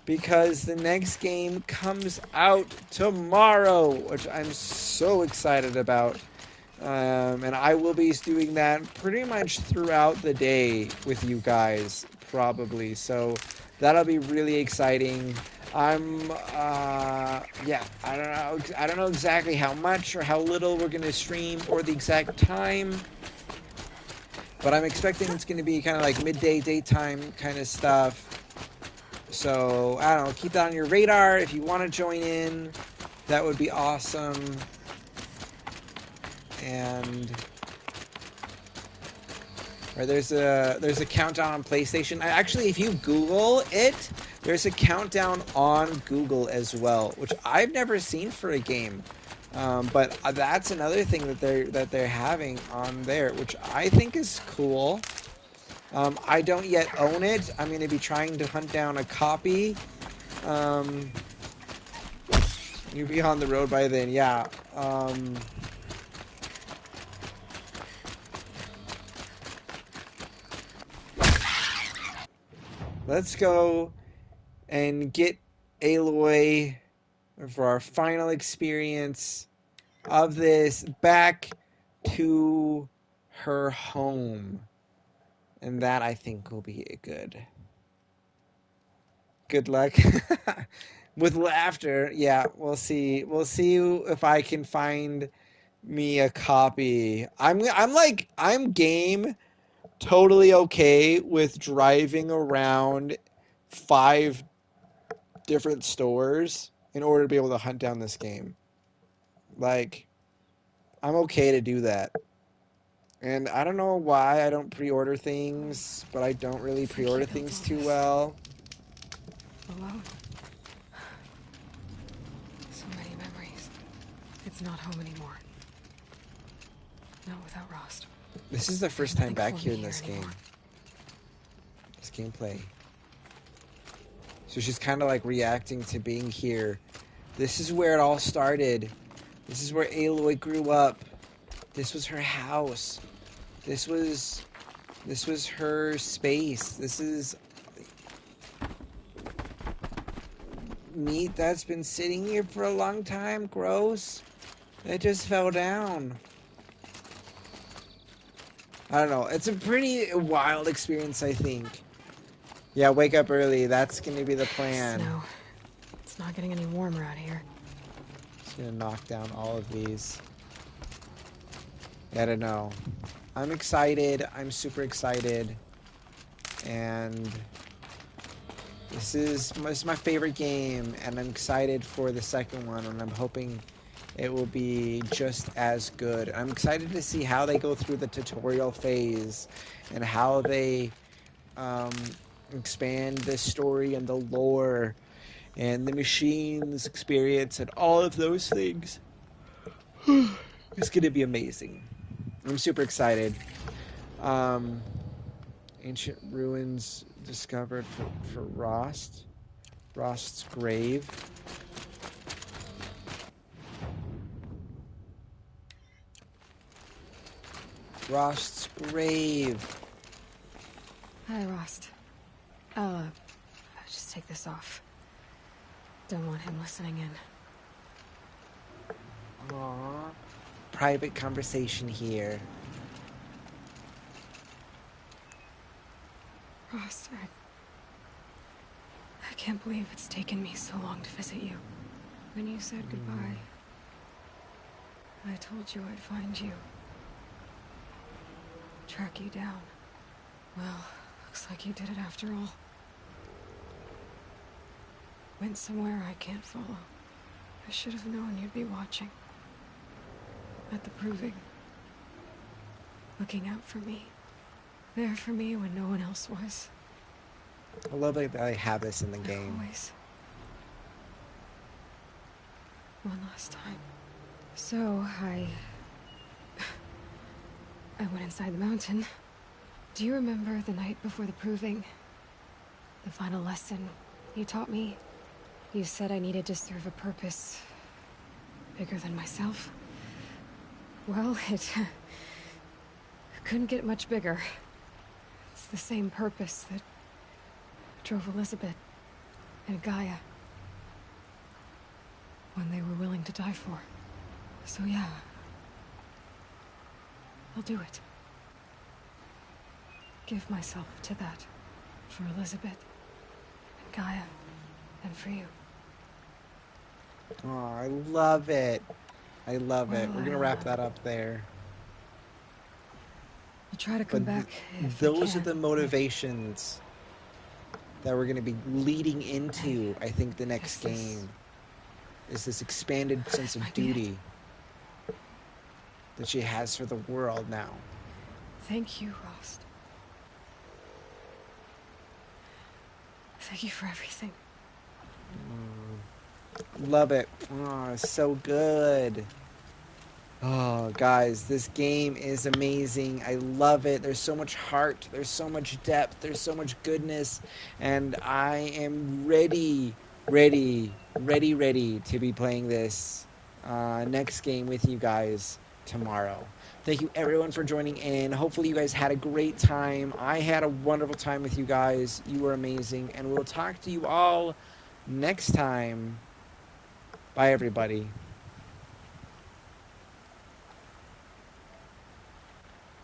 because the next game comes out tomorrow, which I'm so excited about. And I will be doing that pretty much throughout the day with you guys, probably. So that'll be really exciting. I don't know exactly how much or how little we're going to stream or the exact time, but I'm expecting it's going to be kind of like midday, daytime kind of stuff. So, I don't know, keep that on your radar if you want to join in. That would be awesome. And right, there's a countdown on PlayStation. Actually, if you Google it, there's a countdown on Google as well, which I've never seen for a game. But that's another thing that they're having on there, which I think is cool. I don't yet own it. I'm going to be trying to hunt down a copy. You'll be on the road by then, yeah. Let's go and get Aloy for our final experience of this back to her home. And that, I think, will be good. Good luck. With laughter, yeah, we'll see. We'll see if I can find me a copy. I'm game, totally okay with driving around 5 different stores in order to be able to hunt down this game. Like, I'm okay to do that. And I don't know why I don't pre-order things, but I don't really pre-order things too well. Alone. So many memories. It's not home anymore. Not without Rost. This is the first time back here in this game. This gameplay. So she's kind of like reacting to being here. This is where it all started. This is where Aloy grew up. This was her house. This was her space. This is meat that's been sitting here for a long time. Gross. It just fell down. I don't know. It's a pretty wild experience, I think. Yeah, wake up early. That's going to be the plan. Snow. It's not getting any warmer out here. Just going to knock down all of these. I don't know. I'm excited. I'm super excited. And this is my favorite game, and I'm excited for the second one, and I'm hoping it will be just as good. I'm excited to see how they go through the tutorial phase and how they expand the story and the lore and the machines experience and all of those things. It's going to be amazing. I'm super excited. Ancient ruins discovered for Rost. Rost's grave. Rost's grave. Hi, Rost. I'll just take this off. Don't want him listening in. Aww. Private conversation here. Rost, I can't believe it's taken me so long to visit you. When you said goodbye, I told you I'd find you. Track you down. Well, looks like you did it after all. Went somewhere I can't follow. I should have known you'd be watching. At the Proving. Looking out for me. There for me when no one else was. I love that I have this in the game. Always. One last time. So, I went inside the mountain. Do you remember the night before the Proving? The final lesson you taught me? You said I needed to serve a purpose bigger than myself. Well, it couldn't get much bigger. It's the same purpose that drove Elizabeth and Gaia when they were willing to die for. So yeah, I'll do it. Give myself to that for Elizabeth and Gaia and for you. Oh, I love it. I love it. We're gonna wrap that up there. I'll try to come back. Those are the motivations that we're gonna be leading into, I think, the next game. Is this expanded sense of duty that she has for the world now. Thank you, Rost. Thank you for everything. Love it. Oh, so good. Oh, guys, this game is amazing. I love it. There's so much heart. There's so much depth. There's so much goodness. And I am ready to be playing this next game with you guys tomorrow. Thank you, everyone, for joining in. Hopefully, you guys had a great time. I had a wonderful time with you guys. You were amazing. And we'll talk to you all next time. Bye, everybody.